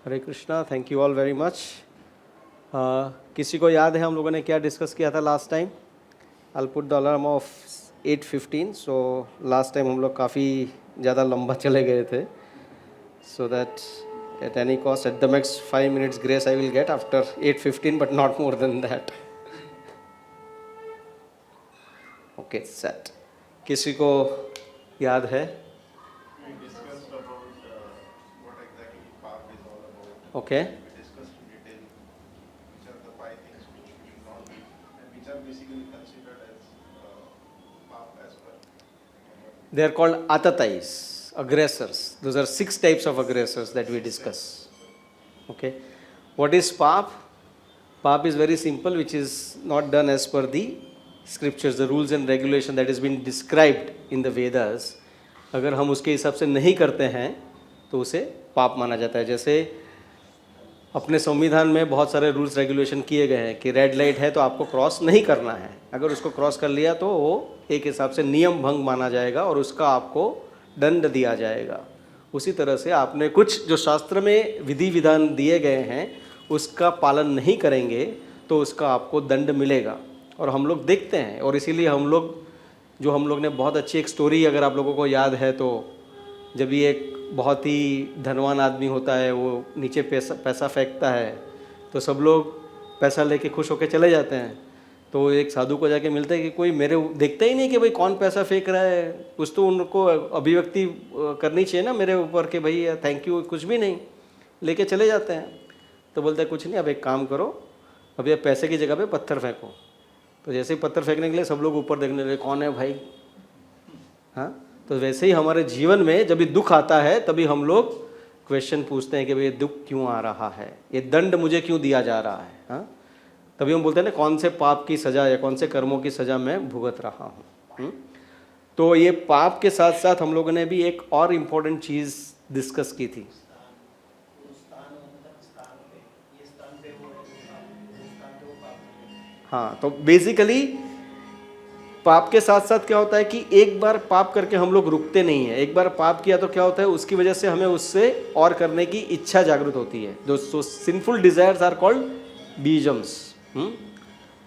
Hare Krishna, thank you all very much. किसी को याद है हम लोगों ने क्या डिस्कस किया था last time? I put the alarm off 8:15। So last time हम लोग काफ़ी ज़्यादा लंबा चले गए थे, so that at any cost at the max 5 minutes grace I will get after 8:15, but not more than that. Okay, set. किसी को याद है? We discussed about what exactly PAP is all about. Okay, We discussed in detail which are the 5 things which we should not do and which are basically considered as PAP as per. they are called atatais, aggressors. Those are 6 types of aggressors that we discuss. Okay, what is pap? Pap is very simple, which is not done as per the scriptures, the rules and regulation that has been described in the Vedas. अगर हम उसके हिसाब से नहीं करते हैं तो उसे पाप माना जाता है। जैसे अपने संविधान में बहुत सारे रूल्स रेगुलेशन किए गए हैं कि रेड लाइट है तो आपको क्रॉस नहीं करना है, अगर उसको क्रॉस कर लिया तो वो एक हिसाब से नियम भंग माना जाएगा और उसका आपको दंड दिया जाएगा। उसी तरह से आपने कुछ जो शास्त्र में विधि विधान दिए गए हैं उसका पालन नहीं करेंगे तो उसका आपको दंड मिलेगा। और हम लोग देखते हैं, और इसीलिए हम लोग ने बहुत अच्छी एक स्टोरी, अगर आप लोगों को याद है तो, जब ये एक बहुत ही धनवान आदमी होता है, वो नीचे पैसा फेंकता है तो सब लोग पैसा लेके खुश होकर चले जाते हैं। तो एक साधु को जाके मिलता है कि कोई मेरे देखता ही नहीं कि भाई कौन पैसा फेंक रहा है, कुछ तो उनको अभिव्यक्ति करनी चाहिए ना मेरे ऊपर कि भाई थैंक यू, कुछ भी नहीं, लेके चले जाते हैं। तो बोलते हैं कुछ नहीं, अब एक काम करो, अब ये पैसे की जगह पे पत्थर फेंको। तो जैसे ही पत्थर फेंकने के लिए सब लोग ऊपर देखने लगे, कौन है भाई? हाँ, तो वैसे ही हमारे जीवन में जब भी दुख आता है तभी हम लोग क्वेश्चन पूछते हैं कि भाई ये दुख क्यों आ रहा है, ये दंड मुझे क्यों दिया जा रहा है। हाँ, तभी हम बोलते हैं ना कौन से पाप की सज़ा या कौन से कर्मों की सज़ा मैं भुगत रहा हूँ। तो ये पाप के साथ साथ हम लोगों ने भी एक और इम्पोर्टेंट चीज़ डिस्कस की थी। हाँ, तो बेसिकली पाप के साथ साथ क्या होता है कि एक बार पाप करके हम लोग रुकते नहीं हैं। एक बार पाप किया तो क्या होता है, उसकी वजह से हमें उससे और करने की इच्छा जागृत होती है। जो सिंफुल डिजायर्स आर कॉल्ड बीजम्स।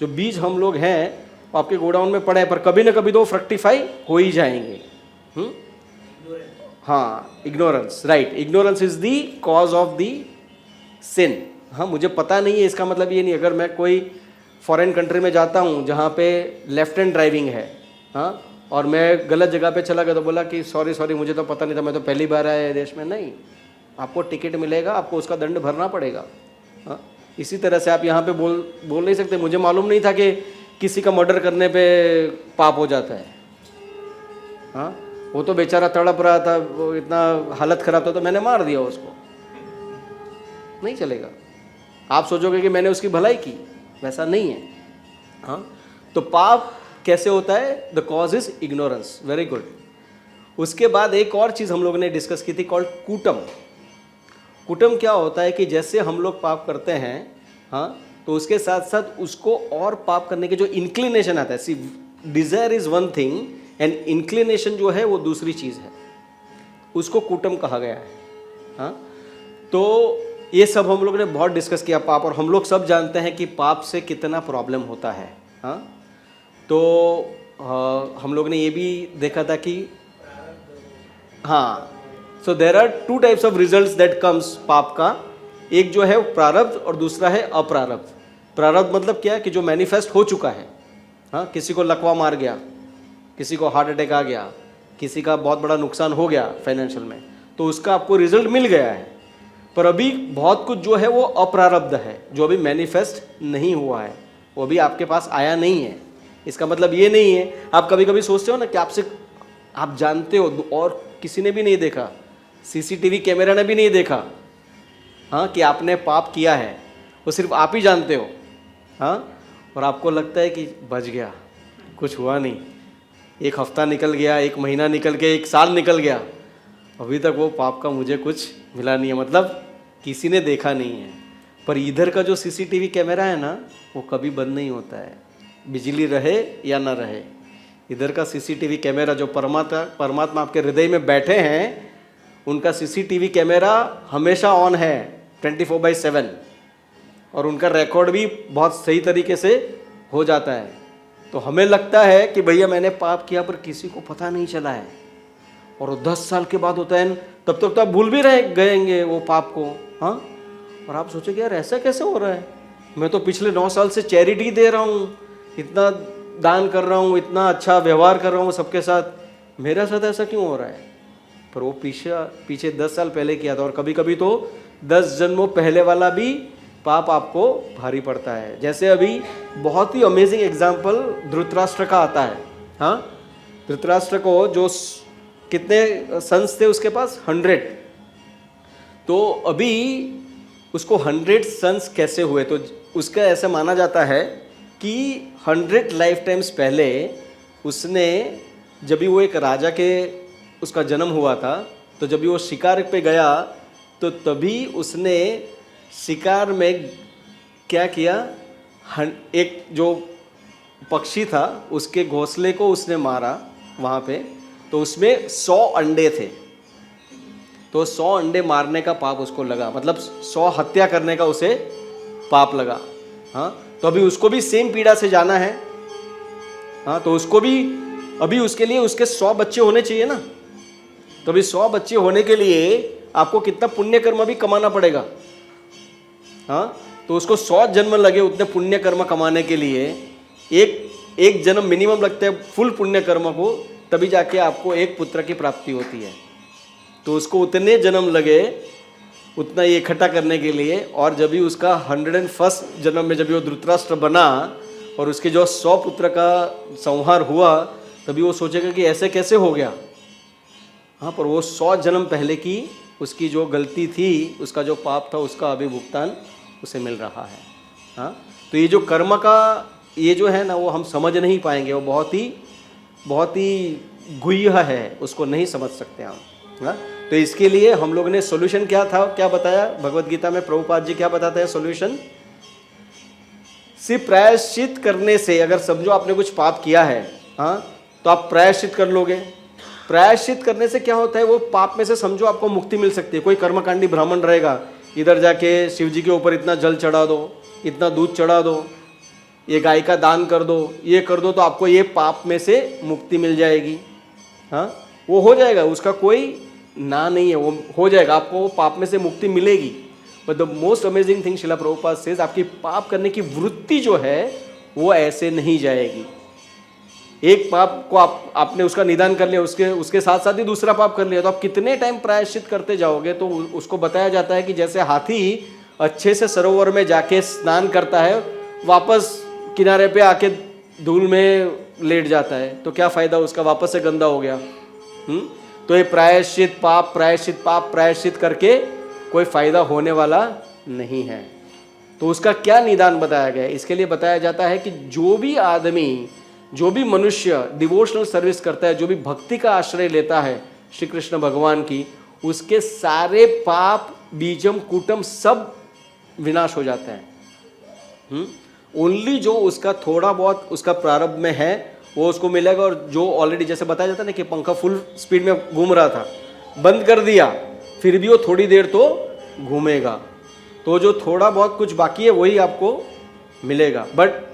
जो बीज हम लोग हैं आपके गोडाउन में पड़े हैं, पर कभी ना कभी तो फ्रक्टिफाई हो ही जाएंगे। हाँ, ignorance, right, ignorance is the cause of the sin. हाँ, मुझे पता नहीं है, इसका मतलब ये नहीं अगर मैं कोई फॉरेन कंट्री में जाता हूँ जहाँ पे लेफ्ट हैंड ड्राइविंग है, हाँ, और मैं गलत जगह पे चला गया तो बोला कि सॉरी मुझे तो पता नहीं था, मैं तो पहली बार आया है देश में। नहीं, आपको टिकट मिलेगा, आपको उसका दंड भरना पड़ेगा। हाँ, इसी तरह से आप यहाँ पे बोल नहीं सकते मुझे मालूम नहीं था कि किसी का मर्डर करने पे पाप हो जाता है। हाँ, वो तो बेचारा तड़प रहा था, वो इतना हालत ख़राब था तो मैंने मार दिया उसको, नहीं चलेगा। आप सोचोगे कि मैंने उसकी भलाई की, वैसा नहीं है। हाँ, तो पाप कैसे होता है? The cause is ignorance. Very good. उसके बाद एक और चीज़ हम लोगों ने डिस्कस की थी कॉल्ड कूटम। कूटम क्या होता है कि जैसे हम लोग पाप करते हैं, हाँ, तो उसके साथ साथ उसको और पाप करने के जो इंक्लिनेशन आता है, see desire is one thing and inclination जो है वो दूसरी चीज़ है, उसको कूटम कहा गया है। हाँ, तो ये सब हम लोग ने बहुत डिस्कस किया पाप, और हम लोग सब जानते हैं कि पाप से कितना प्रॉब्लम होता है। हाँ, तो हम लोग ने ये भी देखा था कि हाँ, so there are 2 types of results that comes पाप का। एक जो है प्रारब्ध और दूसरा है अप्रारब्ध। प्रारब्ध मतलब क्या है कि जो मैनिफेस्ट हो चुका है। हाँ, किसी को लकवा मार गया, किसी को हार्ट अटैक आ गया, किसी का बहुत बड़ा नुकसान हो गया फाइनेंशियल में, तो उसका आपको रिजल्ट मिल गया है। पर अभी बहुत कुछ जो है वो अप्रारब्ध है, जो अभी मैनिफेस्ट नहीं हुआ है, वो अभी आपके पास आया नहीं है। इसका मतलब ये नहीं है, आप कभी कभी सोचते हो ना कि आप जानते हो और किसी ने भी नहीं देखा, सीसीटीवी कैमरा ने भी नहीं देखा, हाँ, कि आपने पाप किया है, वो सिर्फ आप ही जानते हो। हाँ, और आपको लगता है कि बच गया, कुछ हुआ नहीं, 1 हफ्ता निकल गया, 1 महीना निकल गया, 1 साल निकल गया, अभी तक वो पाप का मुझे कुछ मिला नहीं है, मतलब किसी ने देखा नहीं है। पर इधर का जो सीसीटीवी कैमरा है ना, वो कभी बंद नहीं होता है, बिजली रहे या ना रहे। इधर का सीसीटीवी कैमरा, जो परमात्मा आपके हृदय में बैठे हैं, उनका सीसीटीवी कैमरा हमेशा ऑन है। 24/7, और उनका रिकॉर्ड भी बहुत सही तरीके से हो जाता है। तो हमें लगता है कि भैया मैंने पाप किया पर किसी को पता नहीं चला है, और 10 साल के बाद होता है, तब तक तो आप भूल भी रहे गएंगे वो पाप को। हाँ, और आप सोचोगे यार ऐसा कैसे हो रहा है, मैं तो पिछले 9 साल से चैरिटी दे रहा हूँ, इतना दान कर रहा हूँ, इतना अच्छा व्यवहार कर रहा हूँ सबके साथ, मेरे साथ ऐसा क्यों हो रहा है। पर वो पीछे 10 साल पहले किया था, और कभी कभी तो 10 जन्मों पहले वाला भी पाप आपको भारी पड़ता है। जैसे अभी बहुत ही अमेजिंग एग्जाम्पल धृतराष्ट्र का आता है। हाँ, धृतराष्ट्र को जो कितने सन्स थे उसके पास, 100। तो अभी उसको 100 सन्स कैसे हुए, तो उसका ऐसा माना जाता है कि 100 लाइफ टाइम्स पहले उसने, जब भी वो एक राजा के उसका जन्म हुआ था, तो जब भी वो शिकार पे गया तो तभी उसने शिकार में क्या किया, एक जो पक्षी था उसके घोंसले को उसने मारा वहाँ पे, तो उसमें 100 अंडे थे। तो 100 अंडे मारने का पाप उसको लगा, मतलब 100 हत्या करने का उसे पाप लगा। हाँ, तो अभी उसको भी सेम पीड़ा से जाना है। हाँ, तो उसको भी अभी उसके लिए उसके 100 बच्चे होने चाहिए ना। तो अभी 100 बच्चे होने के लिए आपको कितना पुण्य कर्म भी कमाना पड़ेगा। हाँ, तो उसको 100 जन्म लगे उतने पुण्य कर्म कमाने के लिए। एक जन्म मिनिमम लगता है फुल पुण्य कर्म को, तभी जाके आपको एक पुत्र की प्राप्ति होती है। तो उसको उतने जन्म लगे उतना ये इकट्ठा करने के लिए, और जब भी उसका 101 जन्म में जब भी वो धृतराष्ट्र बना और उसके जो 100 पुत्र का संहार हुआ, तभी वो सोचेगा कि ऐसे कैसे हो गया। हाँ, पर वो 100 जन्म पहले की उसकी जो गलती थी, उसका जो पाप था, उसका अभी भुगतान उसे मिल रहा है। हाँ, तो ये जो कर्म का ये जो है ना, वो हम समझ नहीं पाएंगे, वो बहुत ही गुह्य है, उसको नहीं समझ सकते हम। हाँ, तो इसके लिए हम लोग ने सॉल्यूशन क्या था, क्या बताया भगवत गीता में, प्रभुपाद जी क्या बताते हैं सॉल्यूशन। सिर्फ प्रायश्चित करने से, अगर समझो आपने कुछ पाप किया है, हाँ, तो आप प्रायश्चित कर लोगे। प्रायश्चित करने से क्या होता है, वो पाप में से समझो आपको मुक्ति मिल सकती है। कोई कर्मकांडी ब्राह्मण रहेगा, इधर जाके शिव जी के ऊपर इतना जल चढ़ा दो, इतना दूध चढ़ा दो, ये गाय का दान कर दो, ये कर दो, तो आपको ये पाप में से मुक्ति मिल जाएगी। हाँ, वो हो जाएगा, उसका कोई ना नहीं है, वो हो जाएगा, आपको वो पाप में से मुक्ति मिलेगी। But the most amazing thing Shila Prabhupada says, आपकी पाप करने की वृत्ति जो है वो ऐसे नहीं जाएगी। एक पाप को आपने उसका निदान कर लिया, उसके साथ साथ ही दूसरा पाप कर लिया, तो आप कितने टाइम प्रायश्चित करते जाओगे। तो उसको बताया जाता है कि जैसे हाथी अच्छे से सरोवर में जाके स्नान करता है, वापस किनारे पे आके धूल में लेट जाता है, तो क्या फायदा उसका, वापस से गंदा हो गया। तो ये प्रायश्चित प्रायश्चित करके कोई फायदा होने वाला नहीं है। तो उसका क्या निदान बताया गया है, इसके लिए बताया जाता है कि जो भी आदमी, जो भी मनुष्य डिवोशनल सर्विस करता है, जो भी भक्ति का आश्रय लेता है श्री कृष्ण भगवान की, उसके सारे पाप बीजम कूटम सब विनाश हो जाते हैं। ओनली जो उसका थोड़ा बहुत उसका प्रारब्ध में है वो उसको मिलेगा, और जो ऑलरेडी जैसे बताया जाता है ना कि पंखा फुल स्पीड में घूम रहा था, बंद कर दिया, फिर भी वो थोड़ी देर तो घूमेगा, तो जो थोड़ा बहुत कुछ बाकी है वही आपको मिलेगा। बट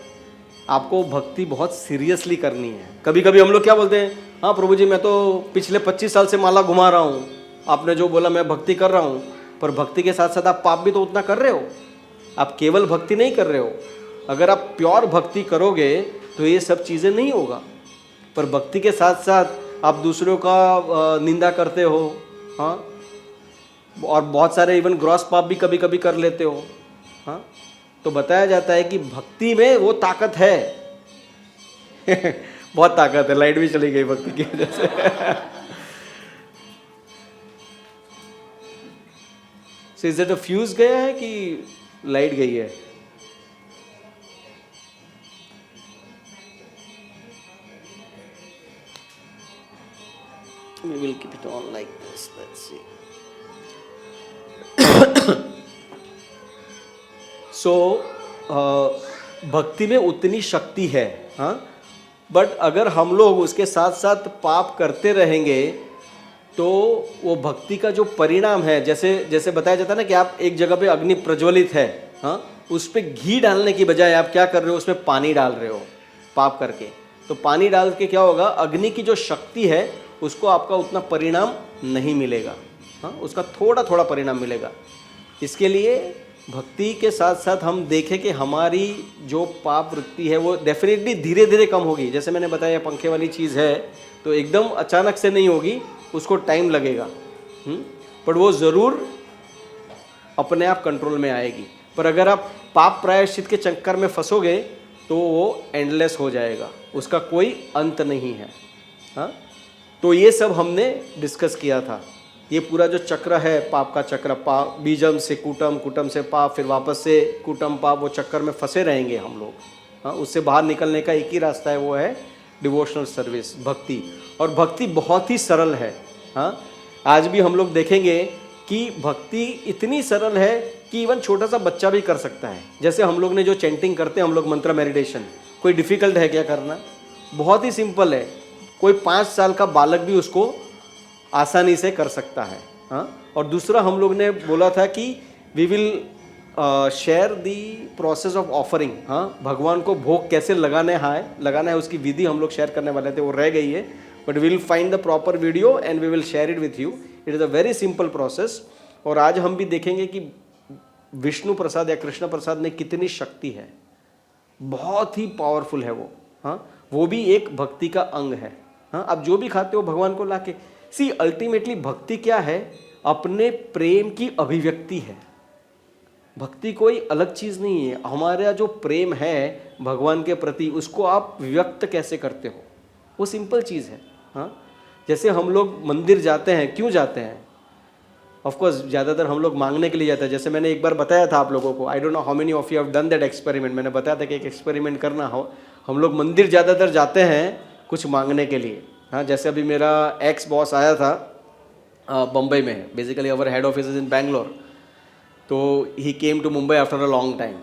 आपको भक्ति बहुत सीरियसली करनी है। कभी कभी हम लोग क्या बोलते हैं, हाँ प्रभु जी मैं तो पिछले 25 साल से माला घुमा रहा हूँ, आपने जो बोला मैं भक्ति कर रहा हूँ, पर भक्ति के साथ साथ आप पाप भी तो उतना कर रहे हो, आप केवल भक्ति नहीं कर रहे हो। अगर आप प्योर भक्ति करोगे तो ये सब चीज़ें नहीं होगा, पर भक्ति के साथ साथ आप दूसरों का निंदा करते हो, हाँ, और बहुत सारे इवन ग्रॉस पाप भी कभी कभी कर लेते हो। हाँ, तो बताया जाता है कि भक्ति में वो ताकत है बहुत ताकत है। लाइट भी चली गई भक्ति की वजह से so is it a fuse गया है कि लाइट गई है? We will keep it on like this. Let's see. So, भक्ति में उतनी शक्ति है, हाँ, बट अगर हम लोग उसके साथ साथ पाप करते रहेंगे तो वो भक्ति का जो परिणाम है, जैसे जैसे बताया जाता है ना कि आप एक जगह पे अग्नि प्रज्वलित है, हाँ, उस पर घी डालने की बजाय आप क्या कर रहे हो, उसमें पानी डाल रहे हो पाप करके। तो पानी डाल के क्या होगा, अग्नि की जो शक्ति है उसको आपका उतना परिणाम नहीं मिलेगा, हाँ, उसका थोड़ा थोड़ा परिणाम मिलेगा। इसके लिए भक्ति के साथ साथ हम देखें कि हमारी जो पाप वृत्ति है वो डेफिनेटली धीरे धीरे कम होगी। जैसे मैंने बताया पंखे वाली चीज़ है तो एकदम अचानक से नहीं होगी, उसको टाइम लगेगा, पर वो ज़रूर अपने आप कंट्रोल में आएगी। पर अगर आप पाप प्रायश्चित के चक्कर में फंसोगे तो वो एंडलेस हो जाएगा, उसका कोई अंत नहीं है, हाँ। तो ये सब हमने डिस्कस किया था। ये पूरा जो चक्र है पाप का चक्र, पाप बीजम से कूटम, कूटम से पाप, फिर वापस से कूटम पाप, वो चक्कर में फंसे रहेंगे हम लोग, हाँ। उससे बाहर निकलने का एक ही रास्ता है, वो है डिवोशनल सर्विस, भक्ति। और भक्ति बहुत ही सरल है, हाँ। आज भी हम लोग देखेंगे कि भक्ति इतनी सरल है कि इवन छोटा सा बच्चा भी कर सकता है। जैसे हम लोग ने जो चैंटिंग करते हैं हम लोग, मंत्र मेडिटेशन, कोई डिफ़िकल्ट है क्या करना? बहुत ही सिंपल है। कोई 5 साल का बालक भी उसको आसानी से कर सकता है, हाँ। और दूसरा हम लोग ने बोला था कि we will share the process of offering, हाँ, भगवान को भोग कैसे लगाना है उसकी विधि हम लोग शेयर करने वाले थे, वो रह गई है। But we will find the proper video and we will share it with you. It is a very simple process. और आज हम भी देखेंगे कि विष्णु प्रसाद या कृष्ण प्रसाद में कितनी शक्ति है, बहुत ही पावरफुल है वो, हाँ। वो भी एक भक्ति का अंग है, हाँ। आप जो भी खाते हो भगवान को लाके, सी अल्टीमेटली भक्ति क्या है? अपने प्रेम की अभिव्यक्ति है। भक्ति कोई अलग चीज़ नहीं है। हमारा जो प्रेम है भगवान के प्रति, उसको आप व्यक्त कैसे करते हो, वो सिंपल चीज़ है, हाँ। जैसे हम लोग मंदिर जाते हैं, क्यों जाते हैं? ऑफकोर्स ज़्यादातर हम लोग मांगने के लिए जाते हैं। जैसे मैंने एक बार बताया था आप लोगों को, आई don't know how many of you have done that experiment. मैंने बताया था कि एक एक्सपेरिमेंट करना हो। हम लोग मंदिर ज़्यादातर जाते हैं कुछ मांगने के लिए, हाँ। जैसे अभी मेरा एक्स बॉस आया था बम्बई में, basically our head office is in Bangalore, तो he came to Mumbai after a long time.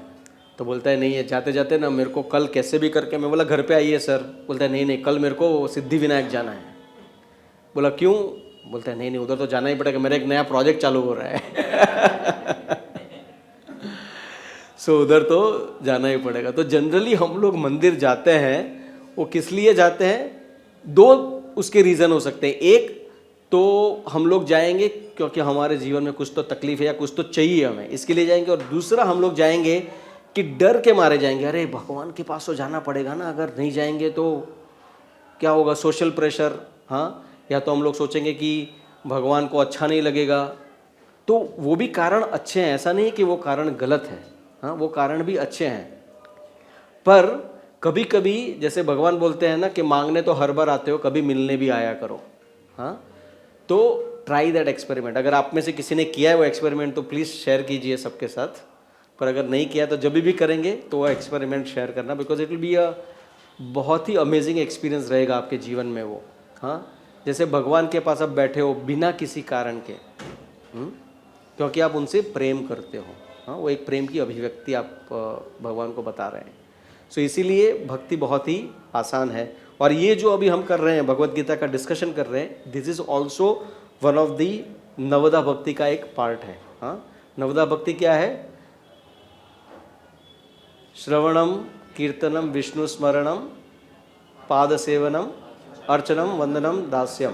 तो बोलता है नहीं है, जाते जाते ना मेरे को कल कैसे भी करके, मैं बोला घर पे आइए सर, बोलता है नहीं नहीं कल मेरे को सिद्धि विनायक जाना है। बोला क्यों? बोलता है नहीं नहीं उधर तो जाना ही पड़ेगा, मेरा एक नया प्रोजेक्ट चालू हो रहा है। सो उधर तो जाना ही पड़ेगा। तो जनरली हम लोग मंदिर जाते हैं, वो किस लिए जाते हैं? 2 उसके रीज़न हो सकते हैं। एक तो हम लोग जाएंगे क्योंकि हमारे जीवन में कुछ तो तकलीफ है या कुछ तो चाहिए हमें, इसके लिए जाएंगे। और दूसरा हम लोग जाएंगे कि डर के मारे जाएंगे, अरे भगवान के पास तो जाना पड़ेगा ना, अगर नहीं जाएंगे तो क्या होगा, सोशल प्रेशर, हाँ। या तो हम लोग सोचेंगे कि भगवान को अच्छा नहीं लगेगा। तो वो भी कारण अच्छे हैं, ऐसा नहीं कि वो कारण गलत है, हाँ, वो कारण भी अच्छे हैं। पर कभी कभी जैसे भगवान बोलते हैं ना कि मांगने तो हर बार आते हो, कभी मिलने भी आया करो, हाँ। तो ट्राई दैट एक्सपेरिमेंट। अगर आप में से किसी ने किया है वो एक्सपेरिमेंट तो प्लीज़ शेयर कीजिए सबके साथ। पर अगर नहीं किया तो जब भी करेंगे तो वो एक्सपेरिमेंट शेयर करना, because it will be a बहुत ही अमेजिंग एक्सपीरियंस रहेगा आपके जीवन में वो, हाँ। जैसे भगवान के पास आप बैठे हो बिना किसी कारण के, क्योंकि आप उनसे प्रेम करते हो, हाँ। वो एक प्रेम की अभिव्यक्ति आप भगवान को बता रहे हैं। सो इसीलिए भक्ति बहुत ही आसान है। और ये जो अभी हम कर रहे हैं, भगवत गीता का डिस्कशन कर रहे हैं, this is also one of the नवदा भक्ति का एक पार्ट है, हाँ। नवदा भक्ति क्या है? श्रवणम, कीर्तनम, विष्णु स्मरणम, पाद सेवनम, अर्चनम, वंदनम, दास्यम,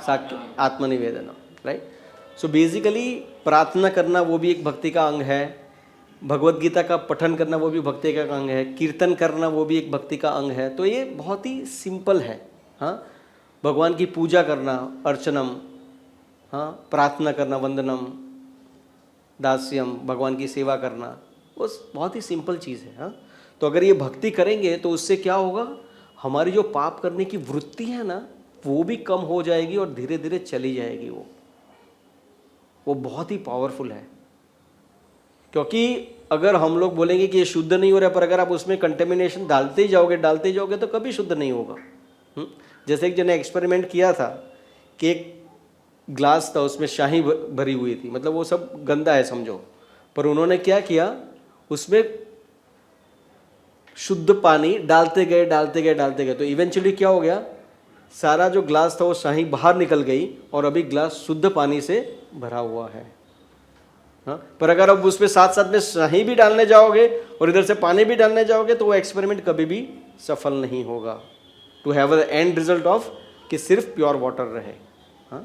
साक्य, आत्मनिवेदनम, राइट। सो बेसिकली प्रार्थना करना वो भी एक भक्ति का अंग है, भगवत गीता का पठन करना वो भी भक्ति का अंग है, कीर्तन करना वो भी एक भक्ति का अंग है। तो ये बहुत ही सिंपल है, हाँ। भगवान की पूजा करना, अर्चनम, हाँ, प्रार्थना करना, वंदनम, दास्यम, भगवान की सेवा करना, वो बहुत ही सिंपल चीज़ है, हाँ। तो अगर ये भक्ति करेंगे तो उससे क्या होगा, हमारी जो पाप करने की वृत्ति है ना वो भी कम हो जाएगी और धीरे धीरे चली जाएगी। वो बहुत ही पावरफुल है। क्योंकि अगर हम लोग बोलेंगे कि ये शुद्ध नहीं हो रहा है, पर अगर आप उसमें कंटेमिनेशन डालते ही जाओगे तो कभी शुद्ध नहीं होगा। जैसे एक जने एक्सपेरिमेंट किया था कि एक ग्लास था, उसमें शाही भरी हुई थी, मतलब वो सब गंदा है समझो, पर उन्होंने क्या किया, उसमें शुद्ध पानी डालते गए, तो इवेंचुअली क्या हो गया, सारा जो ग्लास था वो शाही बाहर निकल गई और अभी ग्लास शुद्ध पानी से भरा हुआ है। हाँ, पर अगर अब उसमें साथ साथ में शाही भी डालने जाओगे और इधर से पानी भी डालने जाओगे तो वो एक्सपेरिमेंट कभी भी सफल नहीं होगा। To have the end result of कि सिर्फ प्योर वाटर रहे। हाँ,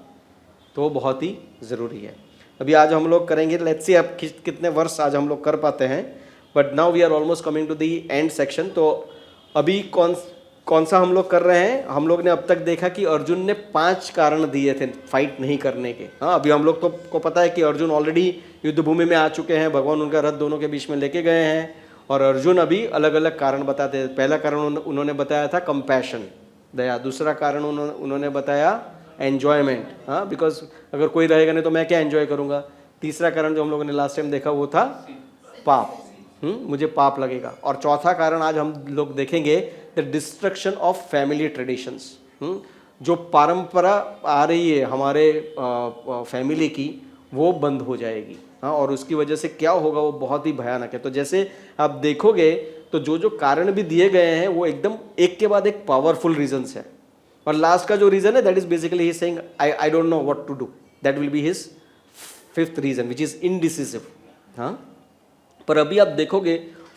तो वो बहुत ही ज़रूरी है। अभी आज हम लोग करेंगे, लेट्स सी अब कितने वर्ष आज हम लोग कर पाते हैं, but now we are almost coming to the end section. तो अभी कौन सा हम लोग कर रहे हैं? हम लोग ने अब तक देखा कि अर्जुन ने 5 कारण दिए थे फाइट नहीं करने के। हाँ, अभी हम लोग तो को पता है कि अर्जुन ऑलरेडी युद्ध भूमि में आ चुके हैं, भगवान उनका रथ दोनों के बीच में लेके गए हैं और अर्जुन अभी अलग अलग कारण बताते हैं। पहला कारण उन्होंने बताया था कंपैशन, दया। दूसरा कारण उन्होंने बताया एन्जॉयमेंट, हाँ, बिकॉज अगर कोई रहेगा नहीं तो मैं क्या एन्जॉय करूँगा। तीसरा कारण जो हम लोगों ने लास्ट टाइम देखा वो था पाप, मुझे पाप लगेगा। और चौथा कारण आज हम लोग देखेंगे the destruction of family traditions. जो परंपरा आ रही है हमारे फैमिली की वो बंद हो जाएगी। हाँ, और उसकी वजह से क्या होगा वो बहुत ही भयानक है। तो जैसे आप देखोगे तो जो कारण भी दिए गए हैं वो एकदम एक के बाद एक पावरफुल रीजंस है। और लास्ट का जो रीजन है that is basically he saying I don't know what to do, that will be his 5th reason which is indecisive. हाँ, पर अभी आप देखोगे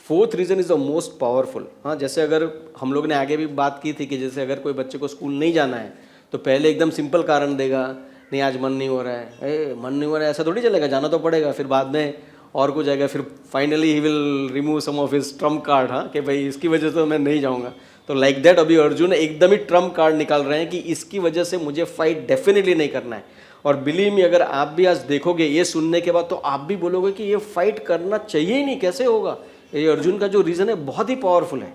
4th reason is the most powerful. हाँ, जैसे अगर हम लोग ने आगे भी बात की थी कि जैसे अगर कोई बच्चे को स्कूल नहीं जाना है तो पहले एकदम सिंपल कारण देगा, नहीं आज मन नहीं हो रहा है, मन नहीं हो रहा है, ऐसा थोड़ी चलेगा, जाना तो पड़ेगा। फिर बाद में और कुछ आएगा, फिर finally he will remove some of his trump card. हाँ, कि भाई इसकी वजह से मैं नहीं जाऊँगा। तो लाइक दैट अभी अर्जुन एकदम ही ट्रम्प कार्ड निकाल रहे हैं कि इसकी वजह से मुझे फाइट डेफिनेटली नहीं करना है। और बिलीव मी, अगर आप भी आज देखोगे ये सुनने के बाद तो आप भी बोलोगे कि ये फाइट करना चाहिए ही नहीं, कैसे होगा। ये अर्जुन का जो रीज़न है बहुत ही पावरफुल है।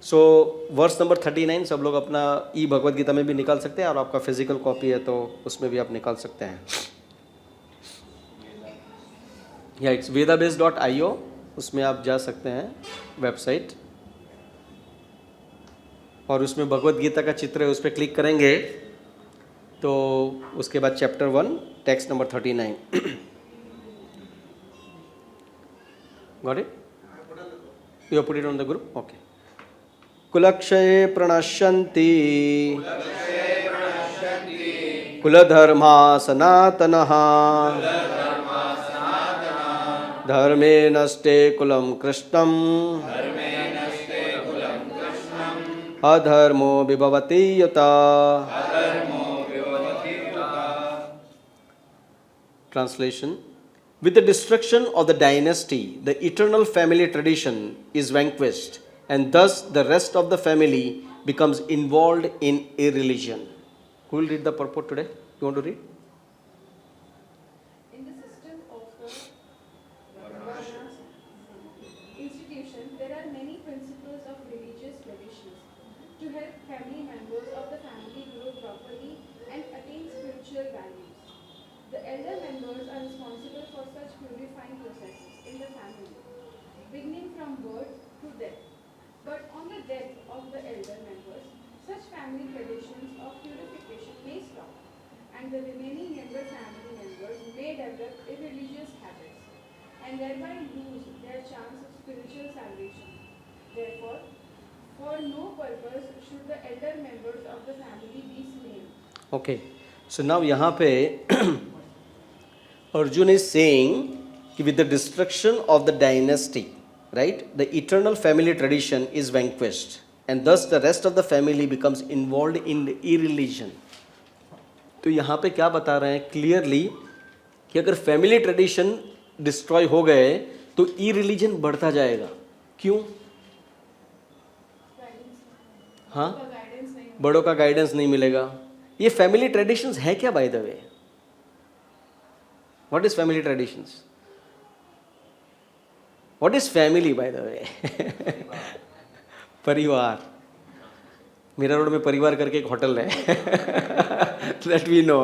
सो वर्स नंबर 39 सब लोग अपना ई भगवद गीता में भी निकाल सकते हैं और आपका फिजिकल कॉपी है तो उसमें भी आप निकाल सकते हैं। या इट्स vedabase.io, उसमें आप जा सकते हैं वेबसाइट और उसमें भगवद गीता का चित्र है, उस पर क्लिक करेंगे तो उसके बाद chapter 1 text number 39। Got it? You put it on the group? Okay. कुलक्षये प्रणश्यन्ति कुलधर्मा सनातनः धर्मे नष्टे कुलं कृष्णम् अधर्मो विभवति यथा। Translation: with the destruction of the dynasty, the eternal family tradition is vanquished, and thus the rest of the family becomes involved in irreligion. Who will read the purport today? You want to read? In the system of the Varna's institution, there are many principles of religious traditions to help family members of the family grow properly and attain spiritual values. The elder members are responsible for such purifying processes in the family, beginning from birth to death. But on the death of the elder members, such family traditions of purification may stop, and the remaining younger family members may develop irreligious habits, and thereby lose their chance of spiritual salvation. Therefore, for no purpose should the elder members of the family be slain. Okay. So now यहाँ पे Arjun is saying with the destruction of the dynasty, right, the eternal family tradition is vanquished, and thus the rest of the family becomes involved in irreligion. तो यहाँ पे क्या बता रहे हैं clearly कि अगर फैमिली ट्रेडिशन डिस्ट्रॉय हो गए तो irreligion बढ़ता जाएगा। क्यों? हाँ, बड़ों का गाइडेंस नहीं मिलेगा। ये फैमिली ट्रेडिशंस है क्या by the way? What is family traditions? What is family by the way? परिवार। मीरा रोड में परिवार करके एक होटल है। That we know.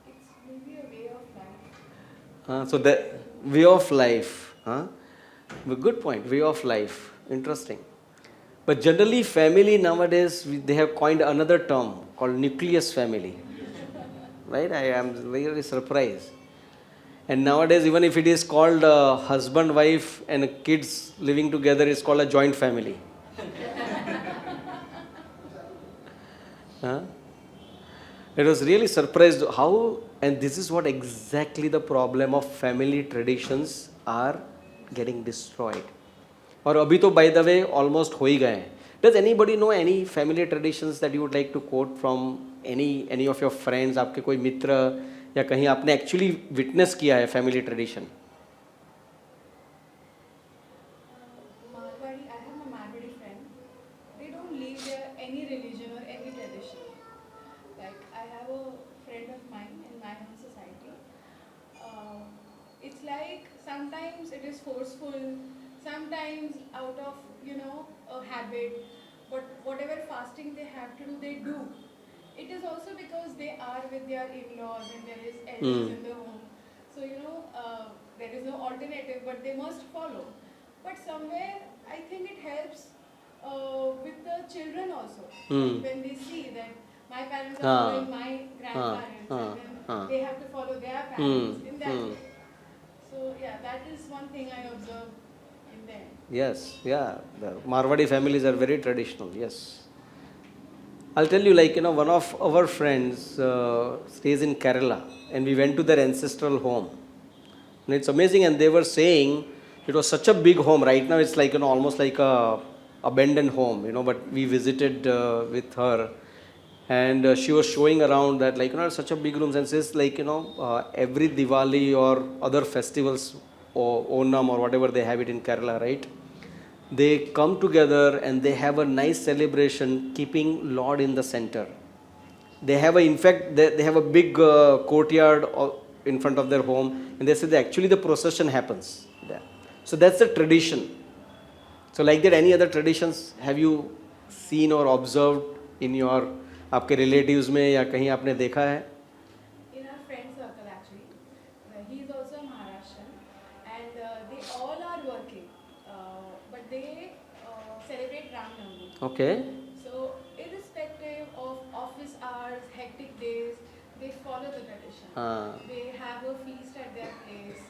It's maybe a way of life. So the way of life. Good point. Way of life. Interesting. But generally, family nowadays they have coined another term called nucleus family. Right? I am very surprised. And nowadays, even if it is called husband, wife, and kids living together, it's called a joint family. Huh? It was really surprised how, and this is what exactly the problem of family traditions are getting destroyed. और अभी तो by the way almost हो ही गए हैं. Does anybody know any family traditions that you would like to quote from any of your friends? आपके कोई मित्र या कहीं आपने actually witness किया है family tradition? Marwadi, I have a Marwadi friend. They don't leave their any religion or any tradition. Like I have a friend of mine in my own society. It's like sometimes it is forceful, sometimes out of a habit. But whatever fasting they have to do, they do. It is also because they are with their in-laws and there is elders in the home. So there is no alternative, but they must follow. But somewhere I think it helps with the children also. When they see that my parents are following my grandparents and then they have to follow their parents in that way. So yeah, that is one thing I observe in them. Yes, yeah. The Marwadi families are very traditional, yes. I'll tell you, one of our friends stays in Kerala, and we went to their ancestral home. And it's amazing, and they were saying it was such a big home. Right now, it's almost like a abandoned home, but we visited with her, and she was showing around that, it's such a big room, and says, every Diwali or other festivals, or Onam or whatever they have it in Kerala, right? They come together and they have a nice celebration, keeping Lord in the center. They have in fact, they have a big courtyard in front of their home, and they say that actually the procession happens there. So that's the tradition. So like that, any other traditions have you seen or observed in your आपके relatives में या कहीं आपने देखा है? In our friend circle actually, he is also a Maharashtrian and they all are working, but they celebrate Ram Navami. Okay. So irrespective of office hours, hectic days, they follow the tradition. They have a feast at their place.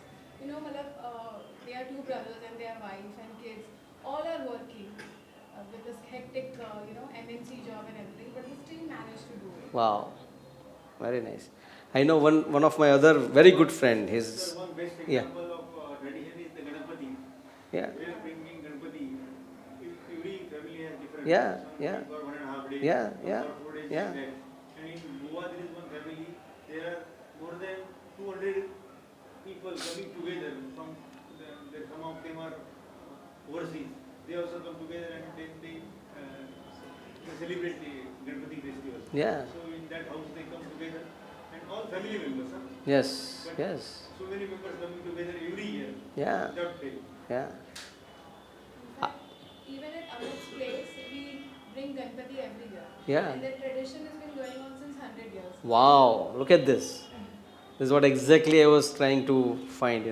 They are two brothers and their wife and kids. All are working with this hectic, MNC job and everything, but they still manage to do it. Wow, very nice. I know one of my other very good friend. His Sir, one best yeah example of tradition is the Ganapati. yeah We are bringing Ganapati. Every family has different. Yeah, Some yeah. for 1.5 days. Yeah, some yeah, for 4 days. yeah. like that. And in Goa there is one family. There are more than 200 people coming together from some of them are overseas. They also come together and then they celebrate the Ganapati festival. Yeah. So in that house they come together and all family members. Huh? yes yes So many members coming together every year. yeah Without fail. yeah. Even at Amit's place, we bring Ganpati every year. Yeah. And that tradition has been going on since 100 years. Wow, look at this. This is what exactly I was trying to find,